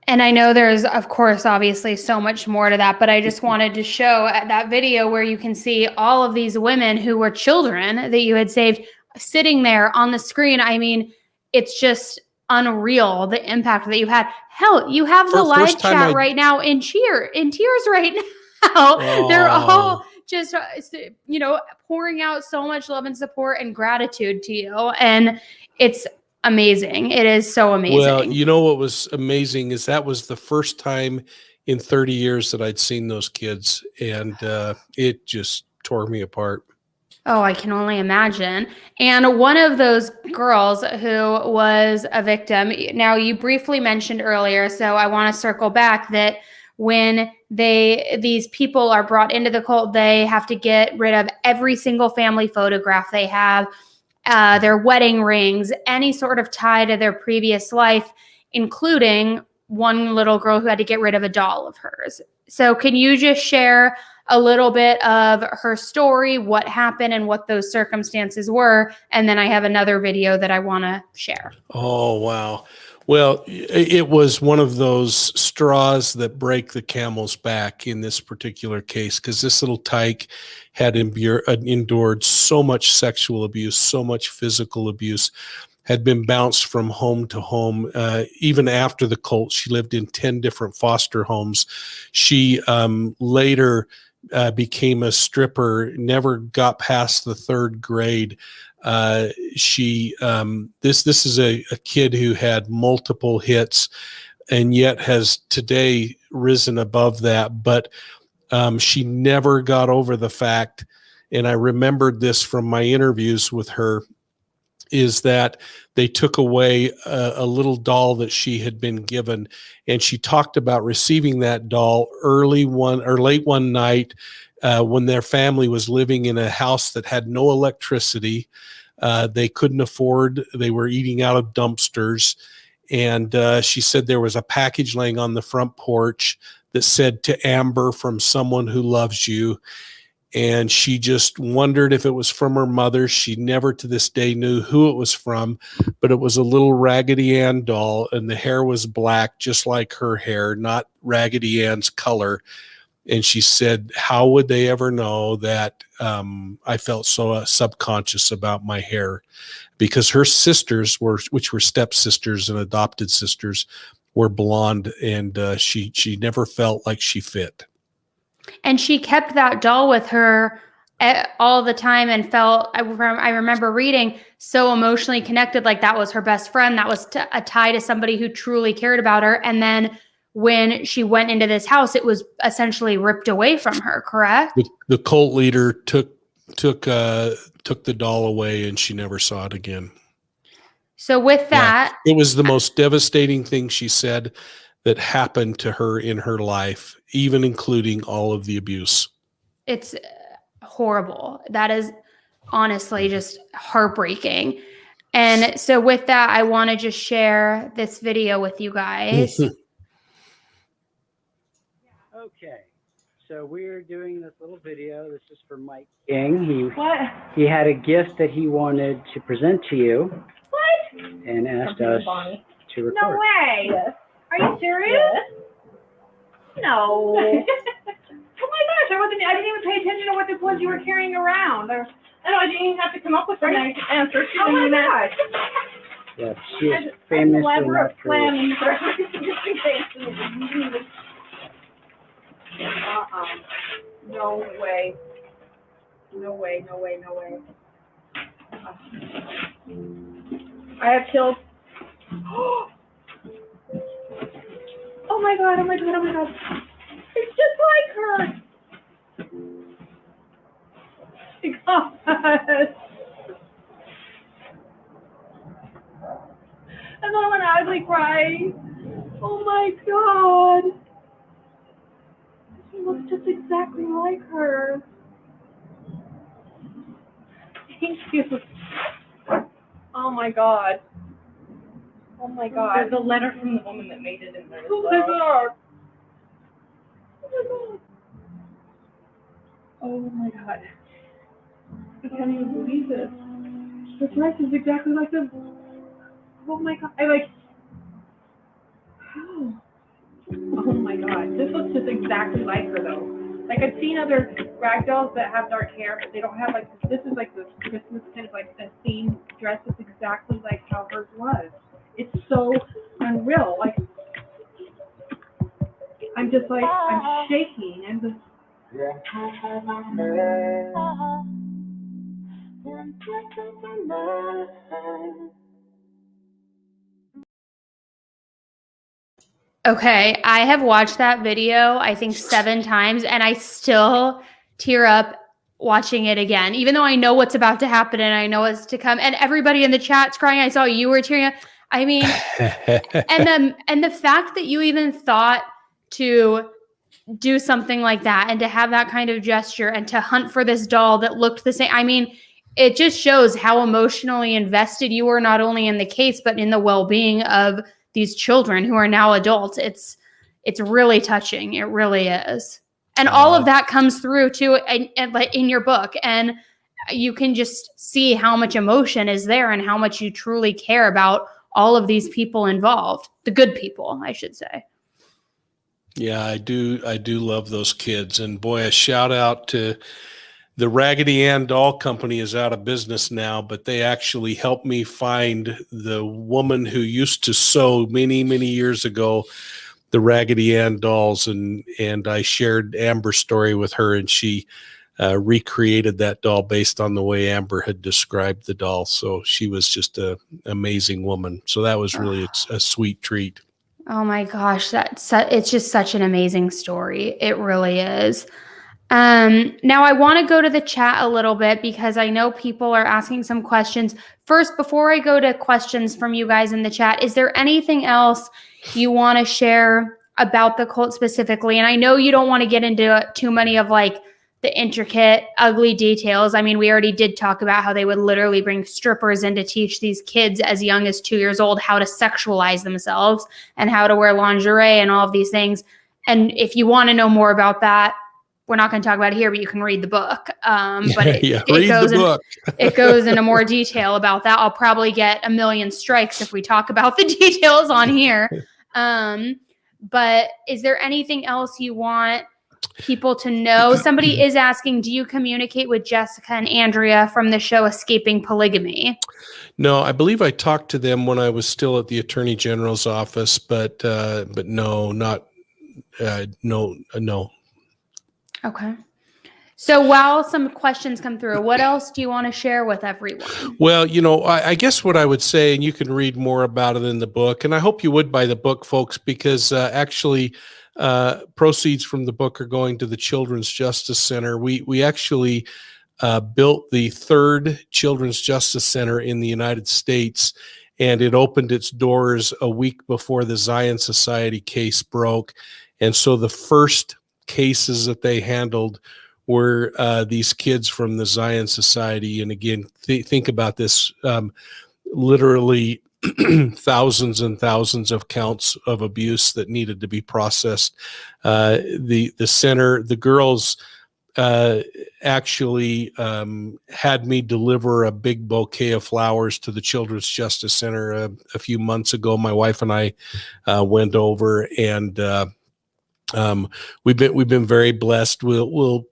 And I know there's, of course, obviously so much more to that, but I just wanted to show that video where you can see all of these women who were children that you had saved sitting there on the screen. I mean, it's just unreal, the impact that you had. Hell, you have the live chat right now in tears right now. Oh. They're all just, pouring out so much love and support and gratitude to you. And it's amazing. It is so amazing. Well, you know what was amazing is that was the first time in 30 years that I'd seen those kids, and it just tore me apart. Oh, I can only imagine. And one of those girls who was a victim, now you briefly mentioned earlier, so I want to circle back that when these people are brought into the cult, they have to get rid of every single family photograph they have, their wedding rings, any sort of tie to their previous life, including one little girl who had to get rid of a doll of hers. So can you just share a little bit of her story, what happened and what those circumstances were. And then I have another video that I want to share. Oh, wow. Well, it was one of those straws that break the camel's back in this particular case, because this little tyke had endured so much sexual abuse, so much physical abuse, had been bounced from home to home. Even after the cult, she lived in 10 different foster homes. She later became a stripper, never got past the 3rd grade. This is a kid who had multiple hits and yet has today risen above that. But she never got over the fact, and I remembered this from my interviews with her, is that they took away a little doll that she had been given. And she talked about receiving that doll late one night when their family was living in a house that had no electricity. They couldn't afford, they were eating out of dumpsters. And she said there was a package laying on the front porch that said, "To Amber, from someone who loves you." And she just wondered if it was from her mother. She never to this day knew who it was from, but it was a little Raggedy Ann doll, and the hair was black, just like her hair, not Raggedy Ann's color. And she said, how would they ever know that I felt so subconscious about my hair? Because her sisters, which were stepsisters and adopted sisters, were blonde, and she never felt like she fit. And she kept that doll with her all the time and felt, I remember reading, so emotionally connected, like that was her best friend. That was a tie to somebody who truly cared about her. And then when she went into this house, it was essentially ripped away from her, correct? The cult leader took the doll away, and she never saw it again. So with that, it was the most devastating thing, she said, that happened to her in her life, even including all of the abuse. It's horrible. That is honestly just heartbreaking. And so with that, I want to just share this video with you guys. Okay, so we're doing this little video. This is for Mike King. He had a gift that he wanted to present to you. What? And asked us to record. No way. Are you serious? No. Oh my gosh, I didn't even pay attention to what this was you were carrying around. I didn't even have to come up with a nice answer. Oh my gosh. Yeah, she is famously not slamming No way. No way, no way, no way. I have chills. Oh my god, oh my god, oh my god. It's just like her. God. And then I'm gonna ugly cry. Oh my god. She looks just exactly like her. Thank you. Oh my god. Oh my god. There's a letter from the woman that made it in there. Oh my god. Oh my god. I can't even believe this. The dress is exactly like the. Oh my god. How? Oh my god. This looks just exactly like her though. Like I've seen other ragdolls that have dark hair, but they don't have like this is like the Christmas kind of like a theme dress that's exactly like how hers was. It's so unreal. Like I'm just like I'm shaking. I'm just. Okay, I have watched that video, I think 7 times, and I still tear up watching it again, even though I know what's about to happen and I know what's to come. And everybody in the chat's crying. I saw you were tearing up. I mean, and the fact that you even thought to do something like that and to have that kind of gesture and to hunt for this doll that looked the same. I mean, it just shows how emotionally invested you were, not only in the case, but in the well-being of these children who are now adults. It's really touching. It really is. And all of that comes through too in your book. And you can just see how much emotion is there and how much you truly care about all of these people involved. The good people, I should say. Yeah, I do love those kids. And boy, a shout out to the Raggedy Ann doll company is out of business now, but they actually helped me find the woman who used to sew many, many years ago the Raggedy Ann dolls, and I shared Amber's story with her, and she recreated that doll based on the way Amber had described the doll. So she was just an amazing woman. So that was really a sweet treat. Oh my gosh, it's just such an amazing story. It really is. Now I want to go to the chat a little bit because I know people are asking some questions. First, before I go to questions from you guys in the chat, is there anything else you want to share about the cult specifically? And I know you don't want to get into too many of like the intricate, ugly details. I mean, we already did talk about how they would literally bring strippers in to teach these kids as young as 2 years old how to sexualize themselves and how to wear lingerie and all of these things. And if you want to know more about that, we're not going to talk about it here, but you can read the book. But it goes into more detail about that. I'll probably get a million strikes if we talk about the details on here. But is there anything else you want people to know? Somebody is asking, do you communicate with Jessica and Andrea from the show Escaping Polygamy? No, I believe I talked to them when I was still at the Attorney General's office, but no, not no. Okay. So while some questions come through, what else do you want to share with everyone? Well, I guess what I would say, and you can read more about it in the book, and I hope you would buy the book, folks, because actually proceeds from the book are going to the Children's Justice Center. We actually built the third Children's Justice Center in the United States, and it opened its doors a week before the Zion Society case broke. And so the first cases that they handled were these kids from the Zion Society. And again, think about this, literally thousands and thousands of counts of abuse that needed to be processed. The center, the girls actually had me deliver a big bouquet of flowers to the Children's Justice Center a few months ago. My wife and I went over, and we've been very blessed. We'll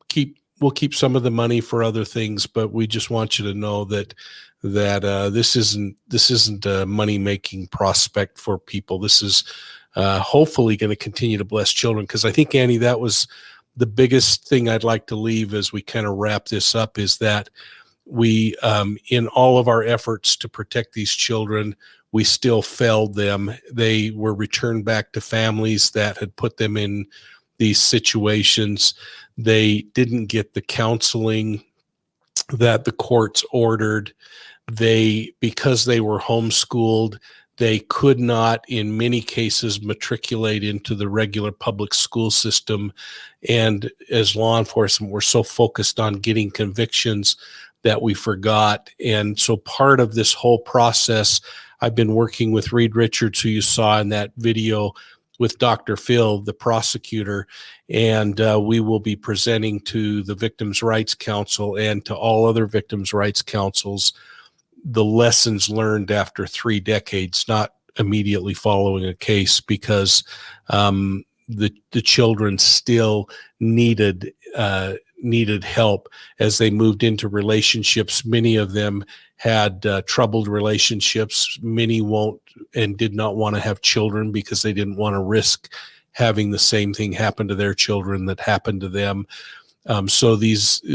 keep some of the money for other things, but we just want you to know that this isn't a money-making prospect for people. This is hopefully going to continue to bless children, because I think, Annie, that was the biggest thing I'd like to leave as we kind of wrap this up, is that we, in all of our efforts to protect these children, we still failed them. They were returned back to families that had put them in these situations. They didn't get the counseling that the courts ordered. Because they were homeschooled, they could not, in many cases, matriculate into the regular public school system. And as law enforcement, we're so focused on getting convictions that we forgot. And so part of this whole process, I've been working with Reed Richards, who you saw in that video, with Dr. Phil, the prosecutor, and we will be presenting to the Victims' Rights Council and to all other victims' rights councils the lessons learned after 3 decades, not immediately following a case, because the children still needed help as they moved into relationships. Many of them had troubled relationships. Many won't and did not want to have children because they didn't want to risk having the same thing happen to their children that happened to them. So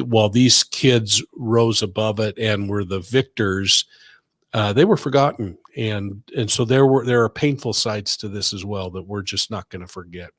while these kids rose above it and were the victors, they were forgotten. And so there are painful sides to this as well that we're just not going to forget.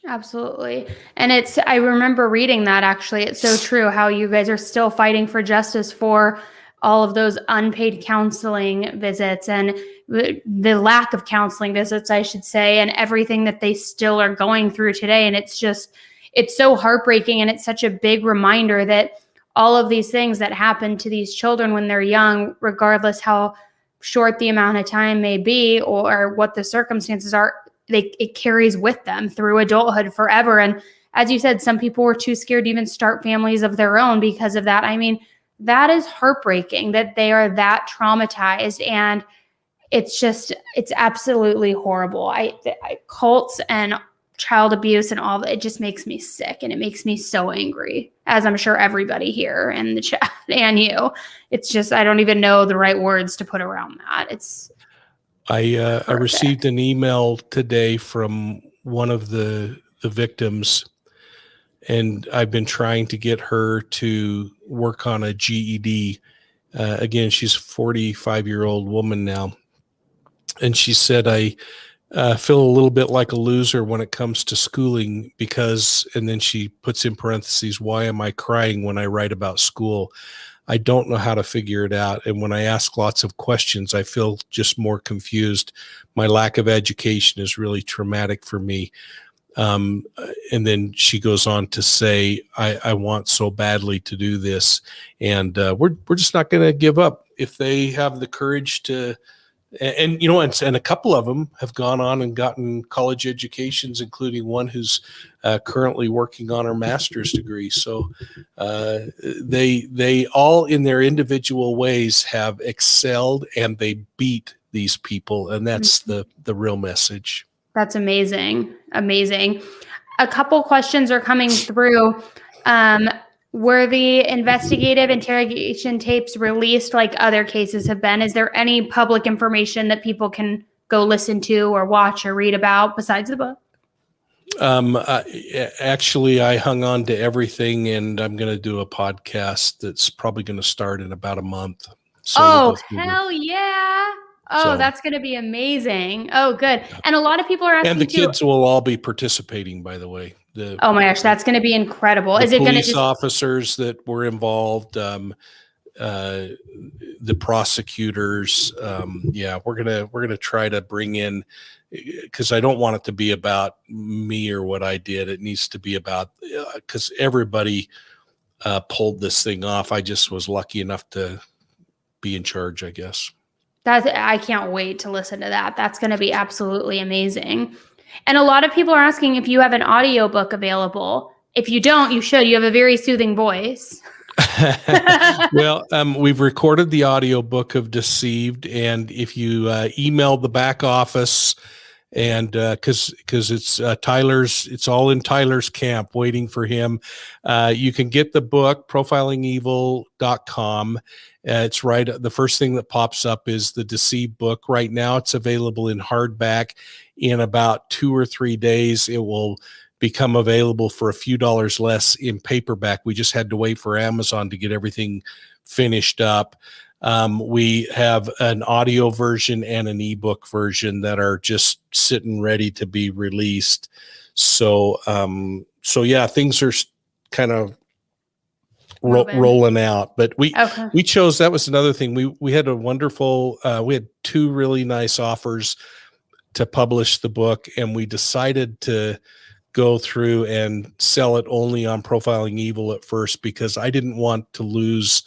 Absolutely. And I remember reading that, actually. It's so true how you guys are still fighting for justice for all of those unpaid counseling visits and the lack of counseling visits, I should say, and everything that they still are going through today. And it's so heartbreaking, and it's such a big reminder that all of these things that happen to these children when they're young, regardless how short the amount of time may be or what the circumstances are, it carries with them through adulthood forever. And as you said, some people were too scared to even start families of their own because of that. I mean, that is heartbreaking that they are that traumatized, and it's absolutely horrible. Cults and child abuse and all that, it just makes me sick, and it makes me so angry, as I'm sure everybody here in the chat and you. It's just, I don't even know the right words to put around that. I received an email today from one of the victims, and I've been trying to get her to work on a GED. Again, she's a 45-year-old woman now. And she said, I feel a little bit like a loser when it comes to schooling because, and then she puts in parentheses, why am I crying when I write about school? I don't know how to figure it out. And when I ask lots of questions, I feel just more confused. My lack of education is really traumatic for me. And then she goes on to say, I want so badly to do this. And we're just not going to give up. If they have the courage to, and a couple of them have gone on and gotten college educations, including one who's currently working on her master's degree. So they all in their individual ways have excelled, and they beat these people. And that's the real message. That's amazing. Amazing. A couple questions are coming through. Were the investigative interrogation tapes released like other cases have been? Is there any public information that people can go listen to or watch or read about besides the book? Actually, I hung on to everything, and I'm going to do a podcast that's probably going to start in about a month. So hell yeah. Oh, that's going to be amazing. Oh, good. And a lot of people are asking and the kids will all be participating, by the way. Oh my gosh, that's going to be incredible. Is it going to police officers that were involved, the prosecutors? We're going to try to bring in, because I don't want it to be about me or what I did. It needs to be about, because everybody pulled this thing off. I just was lucky enough to be in charge, I guess. I can't wait to listen to that. That's going to be absolutely amazing. And a lot of people are asking if you have an audiobook available. If you don't, you should. You have a very soothing voice. Well, we've recorded the audiobook of Deceived, and if you email the back office, and because it's Tyler's, it's all in Tyler's camp waiting for him. You can get the book, profilingevil.com. It's right. The first thing that pops up is the Deceived book. Right now, it's available in hardback. In about 2 or 3 days, it will become available for a few dollars less in paperback. We just had to wait for Amazon to get everything finished up. We have an audio version and an ebook version that are just sitting ready to be released. So yeah, things are kind of rolling out, but we chose, that was another thing. We had a wonderful, we had 2 really nice offers to publish the book, and we decided to go through and sell it only on Profiling Evil at first, because I didn't want to lose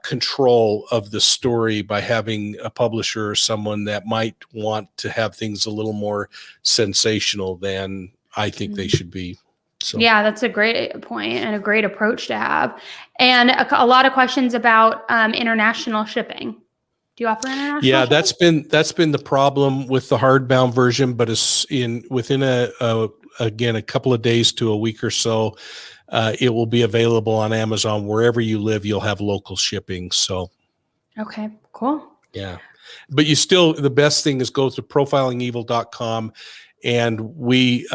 control of the story by having a publisher or someone that might want to have things a little more sensational than I think they should be. So. Yeah, that's a great point and a great approach to have. And a lot of questions about international shipping. Do you offer international shipping? Yeah, that's been the problem with the hardbound version, but it's within again a couple of days to a week or so. It will be available on Amazon. Wherever you live, you'll have local shipping. So, okay, cool. Yeah, but the best thing is go to profilingevil.com, and we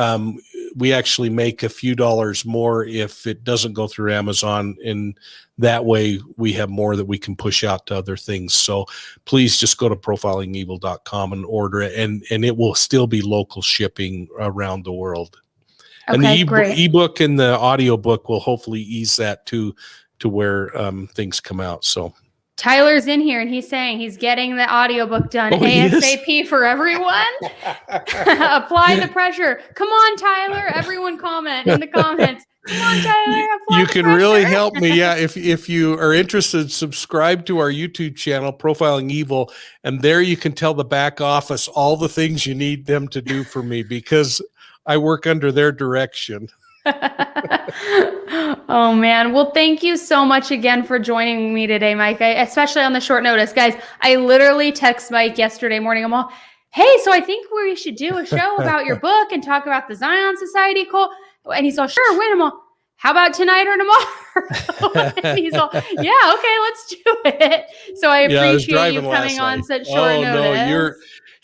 actually make a few dollars more if it doesn't go through Amazon, and that way we have more that we can push out to other things. So please just go to profilingevil.com and order it, and it will still be local shipping around the world. Okay, and the ebook and the audiobook will hopefully ease that to where things come out. So Tyler's in here and he's saying he's getting the audiobook done ASAP for everyone. Apply the pressure. Come on, Tyler. Everyone comment in the comments. Come on, Tyler. You can really help me. Yeah. If you are interested, subscribe to our YouTube channel, Profiling Evil. And there you can tell the back office all the things you need them to do for me, because I work under their direction. Oh man. Well, thank you so much again for joining me today, Mike. Especially on the short notice, guys. I literally text Mike yesterday morning. I'm all, hey, so I think we should do a show about your book and talk about the Zion Society, Cole. And he's all, sure, wait, I'm all, how about tonight or tomorrow? And he's all, yeah, okay, let's do it. So I appreciate you coming on such short notice. No,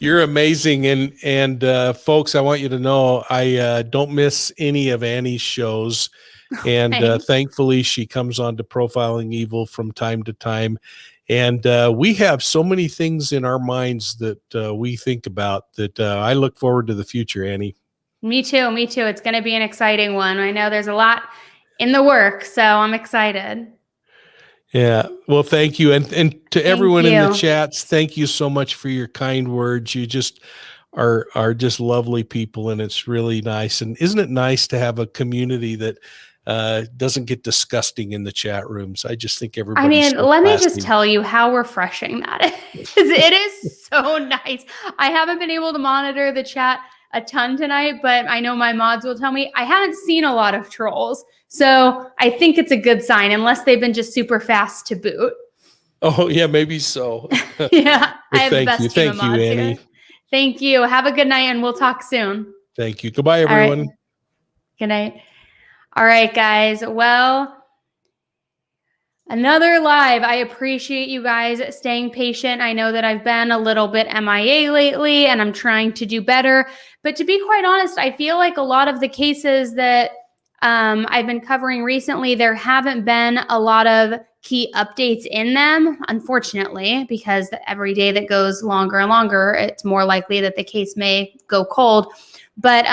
you're amazing. And folks, I want you to know, I don't miss any of Annie's shows. And thankfully she comes on to Profiling Evil from time to time. And we have so many things in our minds that we think about that I look forward to the future, Annie. Me too. Me too. It's going to be an exciting one. I know there's a lot in the work, so I'm excited. Yeah. Well, thank you. And to everyone in the chats, thank you so much for your kind words. You just are just lovely people, and it's really nice. And isn't it nice to have a community that doesn't get disgusting in the chat rooms? I just think everybody. I mean, let me just tell you how refreshing that is. It is so nice. I haven't been able to monitor the chat a ton tonight, but I know my mods will tell me I haven't seen a lot of trolls. So I think it's a good sign, unless they've been just super fast to boot. Oh, yeah, maybe so. Yeah, I have the best team of Thank you, mods Annie. here. Thank you. Have a good night, and we'll talk soon. Thank you. Goodbye, everyone. All right. Good night. All right, guys. Well, another live. I appreciate you guys staying patient. I know that I've been a little bit MIA lately, and I'm trying to do better. But to be quite honest, I feel like a lot of the cases that I've been covering recently, there haven't been a lot of key updates in them, unfortunately, because every day that goes longer and longer, it's more likely that the case may go cold. But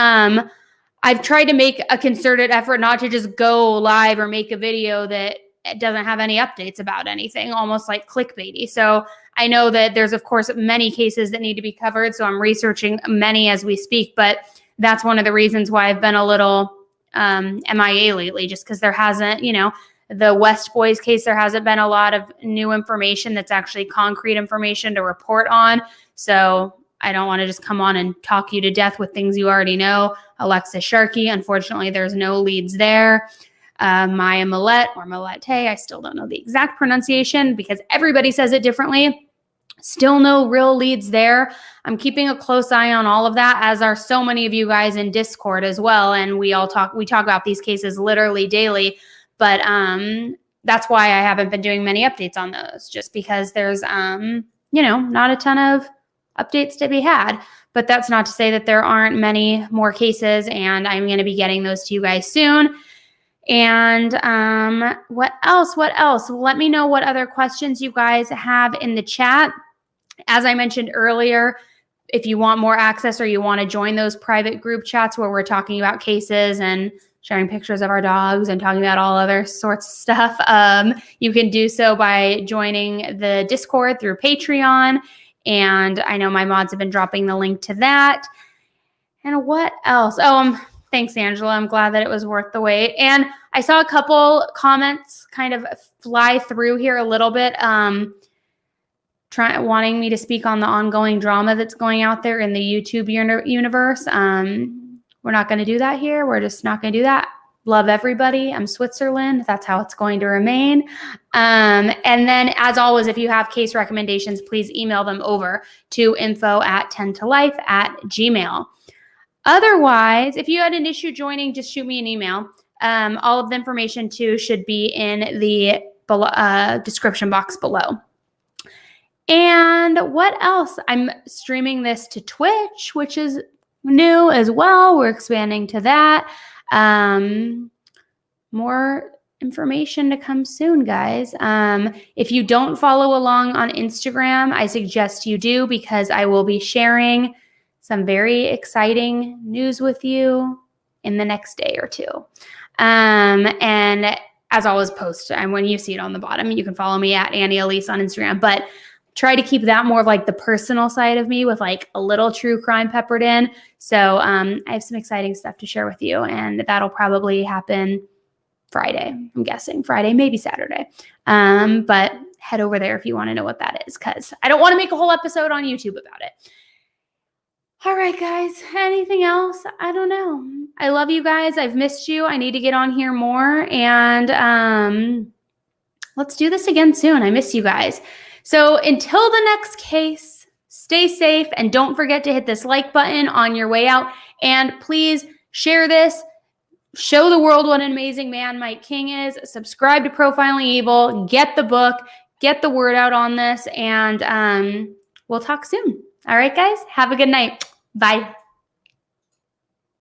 I've tried to make a concerted effort not to just go live or make a video that doesn't have any updates about anything, almost like clickbaity. So I know that there's, of course, many cases that need to be covered. So I'm researching many as we speak, but that's one of the reasons why I've been a little MIA lately, just because there hasn't, the West Boys case, there hasn't been a lot of new information that's actually concrete information to report on. So I don't want to just come on and talk you to death with things you already know. Alexis Sharkey, unfortunately, there's no leads there. Maya Millette or Millette, I still don't know the exact pronunciation because everybody says it differently. Still no real leads there. I'm keeping a close eye on all of that, as are so many of you guys in Discord as well. And we talk about these cases literally daily, but that's why I haven't been doing many updates on those, just because there's not a ton of updates to be had. But that's not to say that there aren't many more cases, and I'm going to be getting those to you guys soon. And what else? Let me know what other questions you guys have in the chat. As I mentioned earlier, if you want more access or you want to join those private group chats where we're talking about cases and sharing pictures of our dogs and talking about all other sorts of stuff, you can do so by joining the Discord through Patreon. And I know my mods have been dropping the link to that. And what else? Thanks, Angela. I'm glad that it was worth the wait. And I saw a couple comments kind of fly through here a little bit, wanting me to speak on the ongoing drama that's going out there in the YouTube universe. We're not going to do that here. We're just not going to do that. Love everybody. I'm Switzerland. That's how it's going to remain. And then, as always, if you have case recommendations, please email them over to info@10tolife@gmail.com. Otherwise, if you had an issue joining, just shoot me an email. All of the information, too, should be in the description box below. And what else? I'm streaming this to Twitch, which is new as well. We're expanding to that. More information to come soon, guys. If you don't follow along on Instagram, I suggest you do, because I will be sharing some very exciting news with you in the next day or two. And as always, post, and when you see it on the bottom, you can follow me at Annie Elise on Instagram, but try to keep that more of like the personal side of me with like a little true crime peppered in. So I have some exciting stuff to share with you, and that'll probably happen Friday. I'm guessing Friday, maybe Saturday. But head over there if you want to know what that is, because I don't want to make a whole episode on YouTube about it. All right, guys. Anything else? I don't know. I love you guys. I've missed you. I need to get on here more. And let's do this again soon. I miss you guys. So until the next case, stay safe. And don't forget to hit this like button on your way out. And please share this. Show the world what an amazing man Mike King is. Subscribe to Profiling Evil. Get the book. Get the word out on this. And we'll talk soon. All right, guys. Have a good night. Bye.